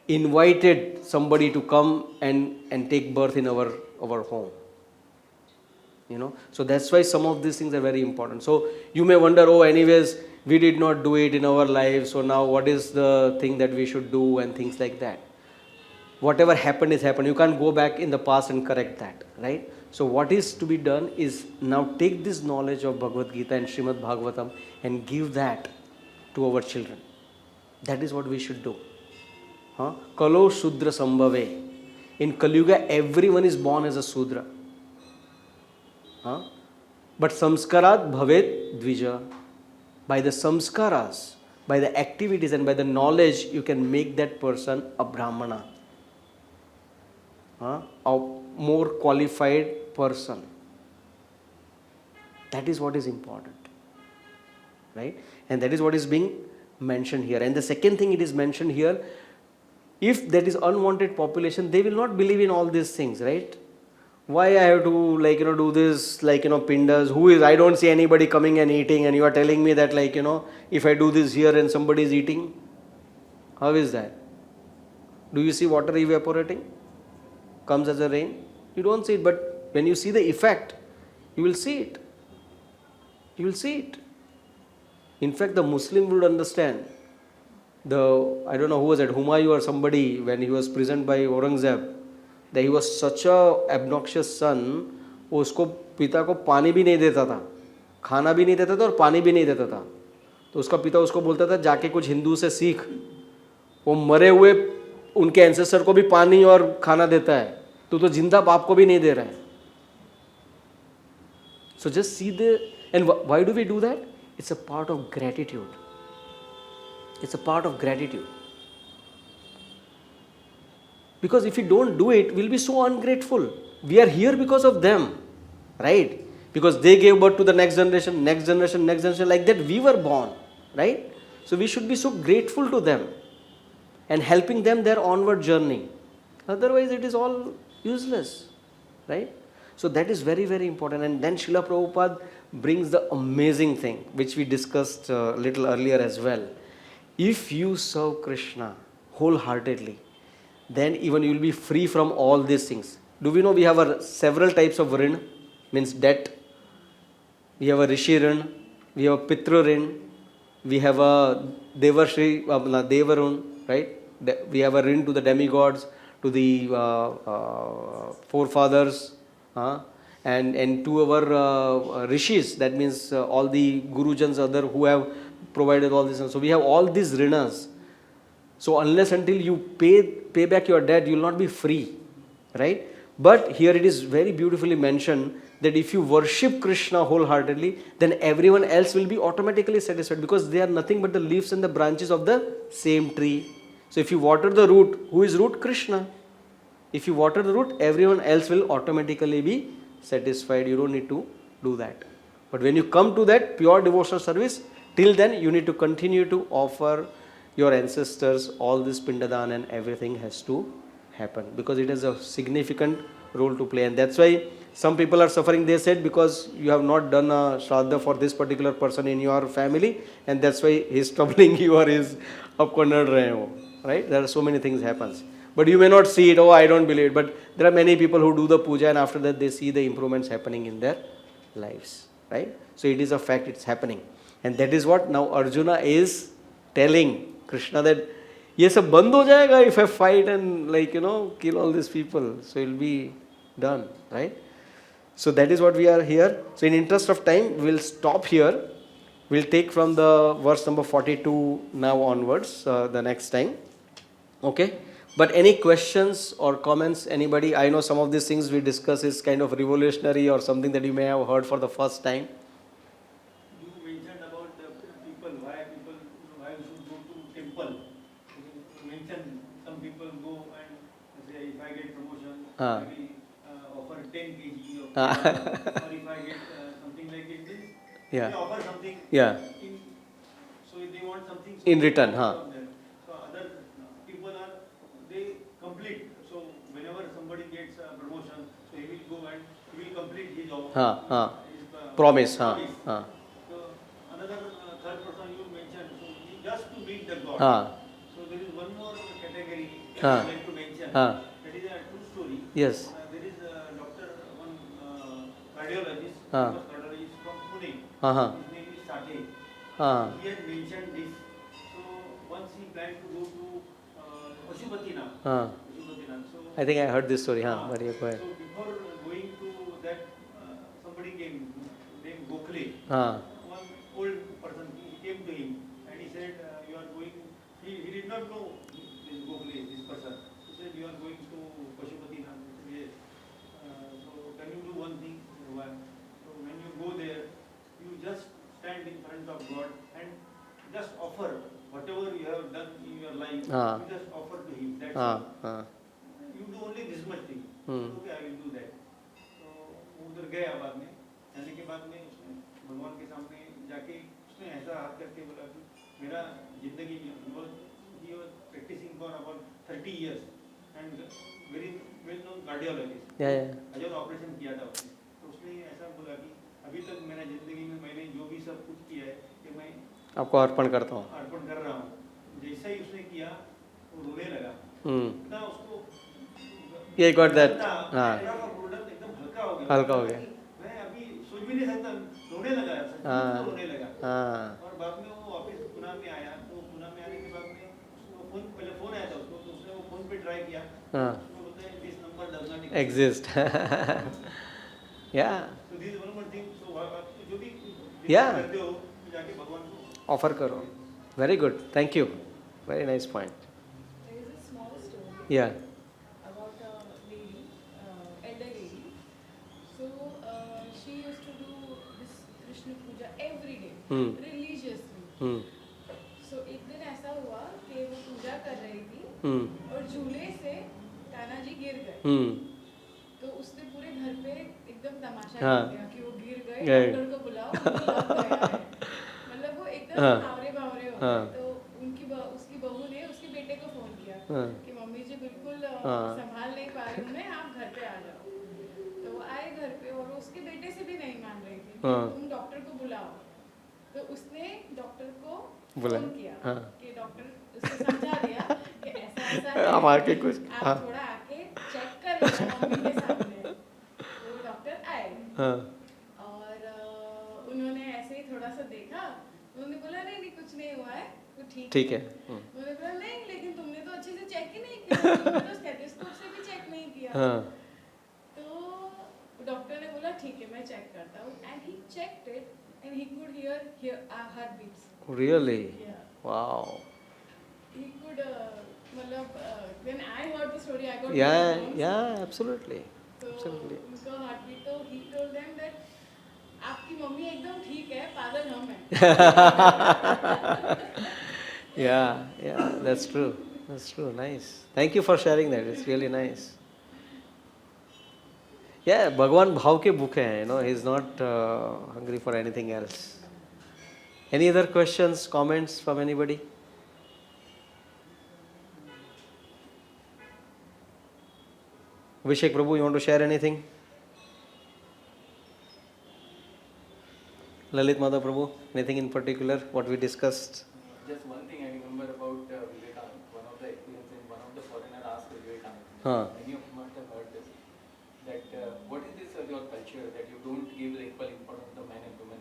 invited somebody to come and take birth in our home. You know, so that's why some of these things are very important. So you may wonder, oh, anyways, we did not do it in our lives, so now what is the thing that we should do and things like that. Whatever happened is happened. You can't go back in the past and correct that, right? So what is to be done is now take this knowledge of Bhagavad Gita and Srimad Bhagavatam and give that to our children. That is what we should do. Kalo Shudra Sambhave. In Kali Yuga, everyone is born as a Sudra. But Samskarat Bhavet Dvija. By the samskaras, by the activities and by the knowledge, you can make that person a Brahmana. A more qualified person. That is what is important. Right? And that is what is being mentioned here. And the second thing it is mentioned here, if that is unwanted population, they will not believe in all these things, right? Why I have to do this, pindas, I don't see anybody coming and eating and you are telling me that if I do this here and somebody is eating, how is that? Do you see water evaporating? Comes as a rain? You don't see it, but when you see the effect, you will see it. You will see it. In fact, the Muslim would understand. I don't know who was it, Humayun or somebody, when he was prisoned by Aurangzeb, that he was such a obnoxious son, वो उसको पिता को पानी भी नहीं देता था, खाना भी नहीं देता था और पानी भी नहीं देता था. तो उसका पिता उसको बोलता था जाके कुछ हिंदू से सीख, वो मरे हुए उनके एंसेस्टर को भी पानी और खाना देता है, तू तो जिंदा बाप को भी नहीं दे रहा है. So just see the, and why do we do that? It's a part of gratitude. It's a part of gratitude. Because if we don't do it, we'll be so ungrateful. We are here because of them, right? Because they gave birth to the next generation, next generation, next generation, like that we were born, right? So we should be so grateful to them and helping them their onward journey. Otherwise, it is all useless, right? So that is very, very important. And then Srila Prabhupada brings the amazing thing, which we discussed a little earlier as well. If you serve Krishna wholeheartedly, then even you will be free from all these things. Do we know we have several types of rin, means debt. We have a Rishi rin, we have a Pitru rin, we have a Devarshi, Devarun, right? We have a rin to the demigods, to the forefathers, and to our rishis, that means all the gurujans other who have provided all this. So we have all these rinas. So unless until you pay back your debt, you will not be free, right? But here it is very beautifully mentioned that if you worship Krishna wholeheartedly, then everyone else will be automatically satisfied, because they are nothing but the leaves and the branches of the same tree. So if you water the root, who is root? Krishna. If you water the root, everyone else will automatically be satisfied. You don't need to do that. But when you come to that pure devotional service, till then you need to continue to offer your ancestors all this pindadan, and everything has to happen, because it has a significant role to play. And that's why some people are suffering, they said, because you have not done a shraddha for this particular person in your family, and that's why he's troubling you or he's aapko nad rahe ho, right? There are so many things happens. But you may not see it, oh, I don't believe it. But there are many people who do the puja, and after that they see the improvements happening in their lives, right? So it is a fact, it's happening. And that is what now Arjuna is telling Krishna, that ये सब बंद हो जाएगा if I fight and kill all these people. So it will be done, right? So that is what we are here. So in interest of time, we'll stop here. We'll take from the verse number 42 now onwards the next time. Okay? But any questions or comments, anybody? I know some of these things we discuss is kind of revolutionary or something that you may have heard for the first time. You mentioned about the people, why we should go to temple. You mentioned some people go and say, if I get promotion, I will offer 10 kg of or if I get something like it, Yeah. they offer something. Yeah. So they want something. In return, So other people they complete. So whenever somebody gets a promotion, so he will go and he will complete his offer. Promise. So another third person you mentioned, so just to meet the God. So there is one more category I would like to mention. That is a true story. Yes. There is a doctor, one cardiologist, cardiologist from Pune. His name is Sate. He had mentioned this. So once he planned to go to Pashupatinath. So I think I heard this story. Go ahead. so before going to that, somebody came named Gokhale. One old person, he came to him and he said, you are going, he did not know this Gokhale, this person. He said, you are going to Pashupatinath. He said, yes. So can you do one thing? So when you go there, you just stand in front of God and just offer whatever you have done in your life, you just offer to Him. That's all. You do only this much thing. Okay, I will do that. So वो उधर गया बाद में, जाने के बाद में उसने भगवान के सामने जाके उसने ऐसा हाथ करके बोला कि मेरा जिंदगी में he was practicing for about 30 years and very well known cardiologist. हजार ऑपरेशन किया था उसने. तो उसने ऐसा बोला कि अभी तक मेरा जिंदगी में मैंने जो भी सब कुछ किया है कि मैं आपको अर्पण करता हूँ. अर्पण कर रहा हूँ. जैसा ही उसने किया वो रोने लगा. इतना उसको ये got that. एकदम हल्का हो गया. मैं अभी सोच भी नहीं सकता, रोने लगा. रोने लगा. और बाद में वो वापस पुणे में आया. तो पुणे में आने के बाद में उसको पहले फोन आया था उसको, तो उसने वो फोन पे ट्राई किया. उसको बोलते हैं this number does exist. Yeah, So this is one more thing. So जो भी Yeah. करते हो तो जाके भगवान को offer karo. Very good. Thank you. Very nice point. There is a small story Yeah. about a lady, elder lady. So she used to do this Krishna puja every day, Hmm. religiously. Hmm. So एक दिन ऐसा हुआ कि वो पूजा कर रही थी Hmm. और झूले से कान्हा जी गिर गए। Hmm. तो उसने पूरे घर पे एकदम तमाशा हाँ। कर दिया कि वो गिर गए, गए। डॉक्टर को बुलाओ, उनको लग गया है। मतलब वो एकदम हाँ। भावरे भावरे हो हाँ। गए। तो उसकी बहू ने उसके बेटे को फोन किया हाँ। कि मम्मी जी बिल्कुल हाँ। संभाल नहीं पा रही हूँ मैं, आप घर पे आ जाओ। तो वो आए घर पे और उसके बेटे से भी नहीं मान रही थी कि हाँ। तुम डॉक्टर को बुलाओ। तो उसने डॉक्टर को बुलाया। फोन किया हाँ। कि डॉक्टर उसको समझा दिया कि ऐसा ऐसा है, आप आके कुछ आप हाँ. थोड़ा आके चेक कर लेना मम्मी के सामने। तो डॉक्टर आए हाँ. और उन्होंने ऐसे ही थोड़ा सा देखा, उन्होंने बोला नहीं नहीं कुछ नहीं हुआ है, तो ठीक है. उन्होंने बोला नहीं लेकिन तुमने तो अच्छे से चेक ही नहीं किया, तुमने तो स्टेथोस्कोप से भी चेक नहीं किया। हाँ. तो डॉक्टर ने बोला ठीक है मैं चेक करता हूँ, and he checked it and he could hear heart beats. Really? Yeah. Wow. He could मतलब when I heard the story I got Yeah, goosebumps. yeah, absolutely. तो Absolutely. उनका हार्ट बीट, तो he told them that आपकी mummy एकदम ठीक है, पागल हम हैं। Yeah, yeah, that's true. That's true. Nice. Thank you for sharing that. It's really nice. Yeah, Bhagwan bhav ke bhukhe hain, he is not hungry for anything else. Any other questions, comments from anybody? Abhishek Prabhu, you want to share anything? Lalit Madhav Prabhu, anything in particular, what we discussed? Just one thing I remember about Vivekananda. One of the experiences, one of the foreigner asked Vivekananda, Huh. many of you must have heard this, that what is this your culture that you don't give the equal importance to man and woman?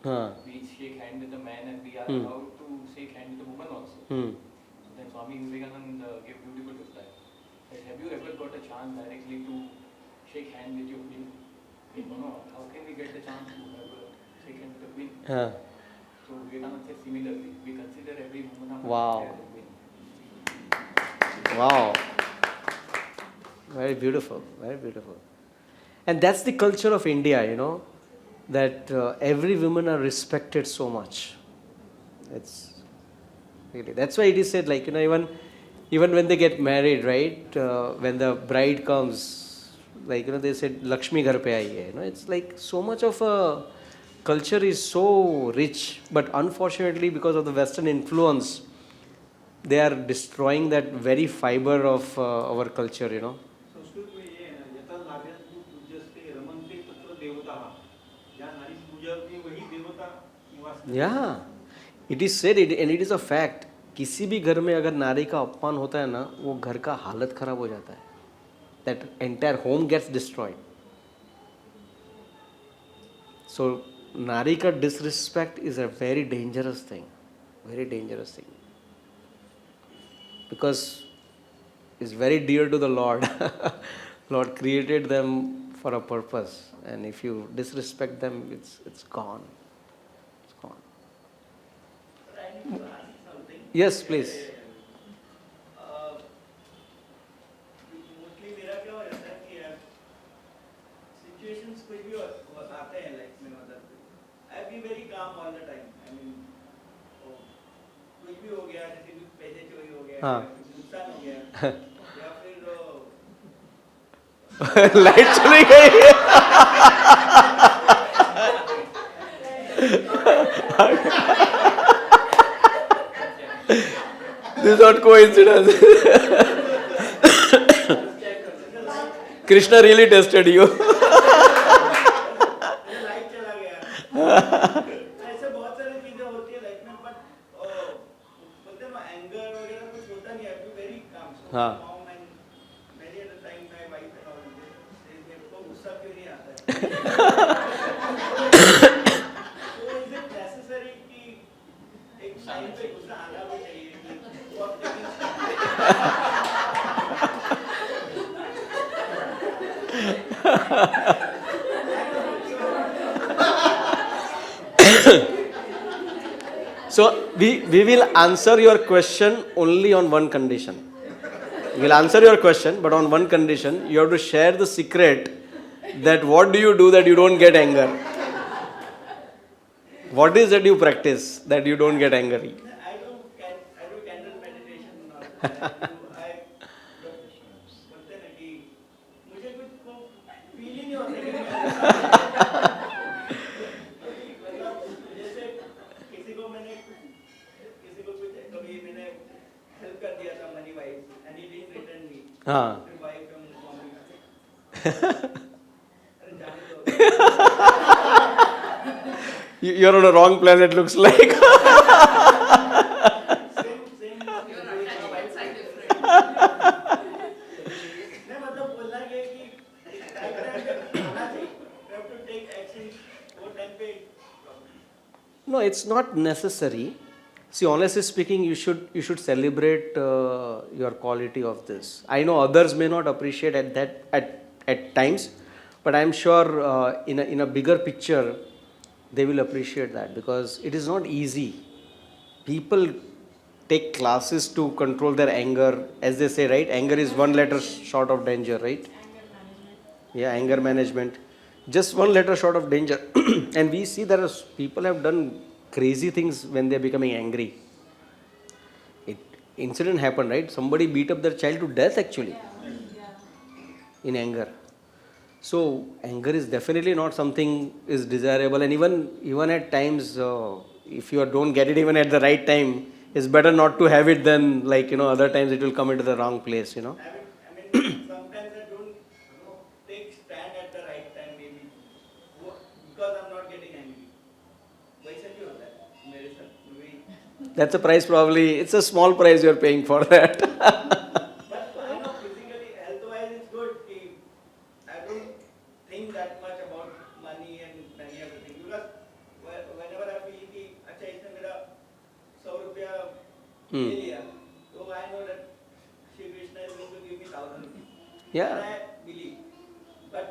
Huh. We shake hand with the man and we are Hmm. allowed to shake hand with the woman also. Hmm. So then Swami Vivekananda gave beautiful reply. That have you ever got a chance directly to shake hand with your queen? How can we get the chance to have a shake hand with the queen? Huh. So Vivekananda says similarly, we consider every woman a Wow. as a queen. Wow. Very beautiful, very beautiful. And that's the culture of India, that every woman are respected so much. It's really, that's why it is said, like, even when they get married, right, when the bride comes, like, they said, Lakshmi ghar pe aayi hai, it's like so much of a culture is so rich, but unfortunately, because of the Western influence, they are destroying that very fiber of our culture, Sanskrit में ये है ना, यथा नार्यस्तु पूज्यस्ते रमन्ते तत्र देवताः, जहाँ नारी पूजती है वही देवता निवास करते हैं। Yeah, it is said, and it is a fact. किसी भी घर में अगर नारी का अपमान होता है ना, वो घर का हालत खराब हो जाता है. That entire home gets destroyed. So, नारी का disrespect is a very dangerous thing. Very dangerous thing. Because it's very dear to the Lord. Lord created them for a purpose. And if you disrespect them, it's gone. It's gone. But I need to ask something. Yes, please. Mostly मेरा क्या रहता है कि situations कुछ भी आते हैं life में, मतलब I be very calm all the time. I mean कुछ भी हो गया, जैसे भी पैसे चोरी हो गया, हाँ. नुकसान हो गया, या फिर लाइट चली गई. This is not coincidence. Krishna really tested you. Life चला गया। ऐसे बहुत सारी चीजें होती है लाइफ में, बट बोलते हैं ना एंगर वगैरह कुछ होता नहीं है, वेरी काम। हाँ. Mom and many at the time my wife and all this, मेरे को गुस्सा क्यों नहीं आता है? So is it necessary कि एक टाइम पे गुस्सा आना भी चाहिए कि वो आप we will answer your question only on one condition. We'll answer your question, but on one condition, you have to share the secret that what do you do that you don't get anger? What is that you practice that you don't get angry? I do candle meditation and all. बोलते हैं ना कि मुझे कुछ feel ही नहीं होता कि मतलब जैसे किसी को कुछ कभी मैंने हेल्प कर दिया था money wise and he didn't return me हाँ. फिर वाइफ कम अरे जाने दो You're on a wrong planet, looks like. Same Your attachments are different. नहीं मतलब बोलना ये कि टाइम पे होना चाहिए you have to take action वो टाइम पे No, it's not necessary. See, honestly speaking, you should celebrate your quality of this. I know others may not appreciate at times, but I'm sure in a bigger picture, they will appreciate that because it is not easy. People take classes to control their anger, as they say, right? Anger is one letter short of danger, right? Yeah, anger management. Just one letter short of danger. And we see that people have done crazy things when they're becoming angry. Incident happened, right? Somebody beat up their child to death actually in anger. So anger is definitely not something is desirable, and even at times, if you don't get it even at the right time, it's better not to have it than other times it will come into the wrong place. I mean, sometimes I don't take stand at the right time maybe because I'm not getting angry. वैसे भी होता है मेरे साथ भी. That's a price probably. It's a small price you're paying for that. But I know physically, health-wise, it's good. कि I don't think that much about money and everything because whenever I feel कि अच्छा इसने मेरा 100 रुपया ले लिया, तो I know that Shri Krishna is going to give me 1,000 rupees. Yeah. And I believe. But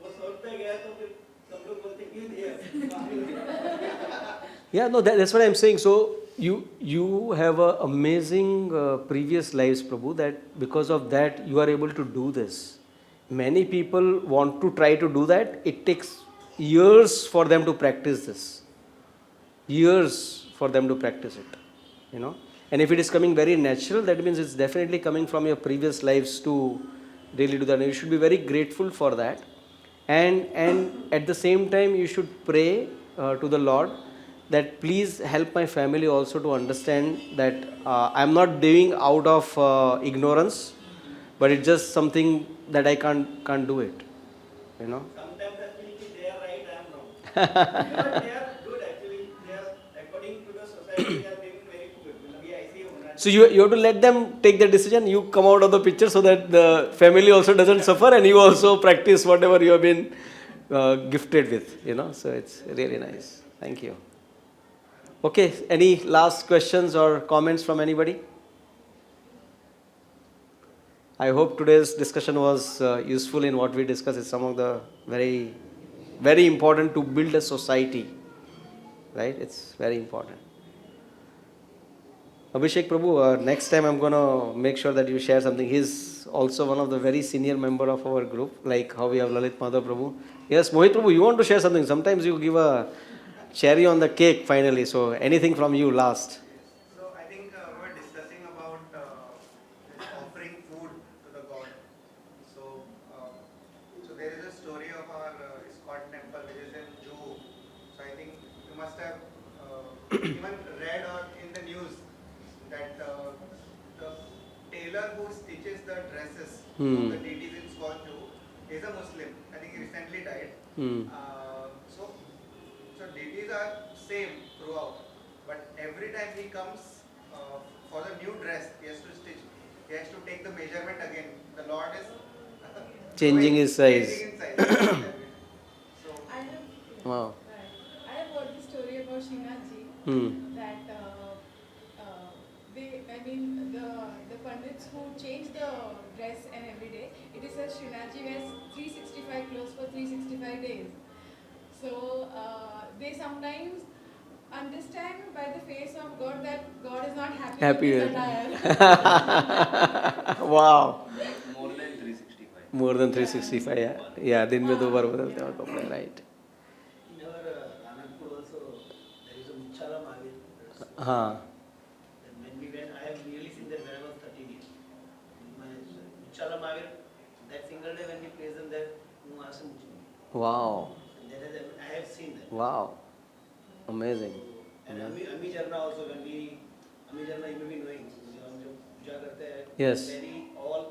वो 100 रुपया गया तो फिर सब लोग बोलते क्यों दिया? Yeah, no, that's what I'm saying. So you have a amazing previous lives, Prabhu, that because of that you are able to do this. Many people want to try to do that. It takes years for them to practice this. Years for them to practice it. And if it is coming very natural, that means it's definitely coming from your previous lives to really do that. And you should be very grateful for that. And at the same time, you should pray to the Lord that please help my family also to understand that I'm not doing out of ignorance, but it's just something that I can't do it. Sometimes I feel that they are right, I am wrong. But they are good actually. They are, according to the society, they are living very good. मतलब ये ऐसे ही होना चाहिए. So you have to let them take the decision. You come out of the picture so that the family also doesn't suffer, and you also practice whatever you have been gifted with. So it's really nice. Thank you. Okay, any last questions or comments from anybody? I hope today's discussion was useful in what we discussed. It's some of the very, very important to build a society, right? It's very important. Abhishek Prabhu, next time I'm going to make sure that you share something. He's also one of the very senior member of our group, like how we have Lalit Madhav Prabhu. Yes, Mohit Prabhu, you want to share something? Sometimes you give a cherry on the cake finally. So anything from you last? So I think we're discussing about offering food to the god. So there is a story of our ISKCON temple which is in Juhu. So I think you must have even read or in the news that the tailor who stitches the dresses of the deities in ISKCON Juhu is a Muslim. I think he recently died. So deities are same throughout, but every time he comes for the new dress, he has to stitch. He has to take the measurement again. The Lord is Changing his size. Changing his size. So I have, Wow. I have heard the story about Srinathji that the pandits who change the dress and every day, it is said Srinathji wears 365 clothes for 365 days. So they sometimes understand by the face of God that God is not happy, Happy with with his it. attire. Wow. More than 365. More than 365, yeah. Yeah, दिन में 2 बार बदलते हैं कपड़े, right. In our Ranakpur also, there is a Muchala Mahavir. हाँ. And when we went, I have really seen that when I was 13 years. My Muchala Mahavir, that single day when we praise them there, Wow. that is, I have seen that. Wow. Amazing. And Ami Jarna also, when we, Ami Jarna you may be knowing, जब हम जब पूजा करते हैं, Yes. very all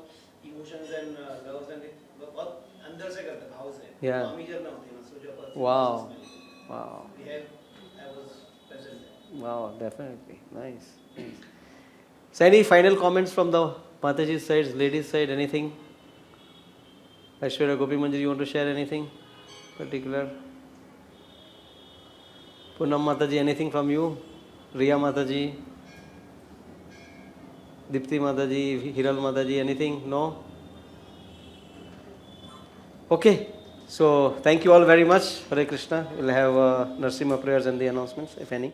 emotions and loves and बहुत अंदर से करते हैं, भाव से. Yeah. Ami Jarna होती है ना, so जब Wow. Wow. we have, I was present there. Wow, definitely. Nice. Nice. So any final comments from the Mataji side, ladies side, anything? Aishwarya Gopi Manjari, you want to share anything particular? Poonam Mataji, anything from you? Riya Mataji? Dipti Mataji, Hiral Mataji, anything? No? Okay. So thank you all very much. Hare Krishna. We'll have Narsimha prayers and the announcements, if any.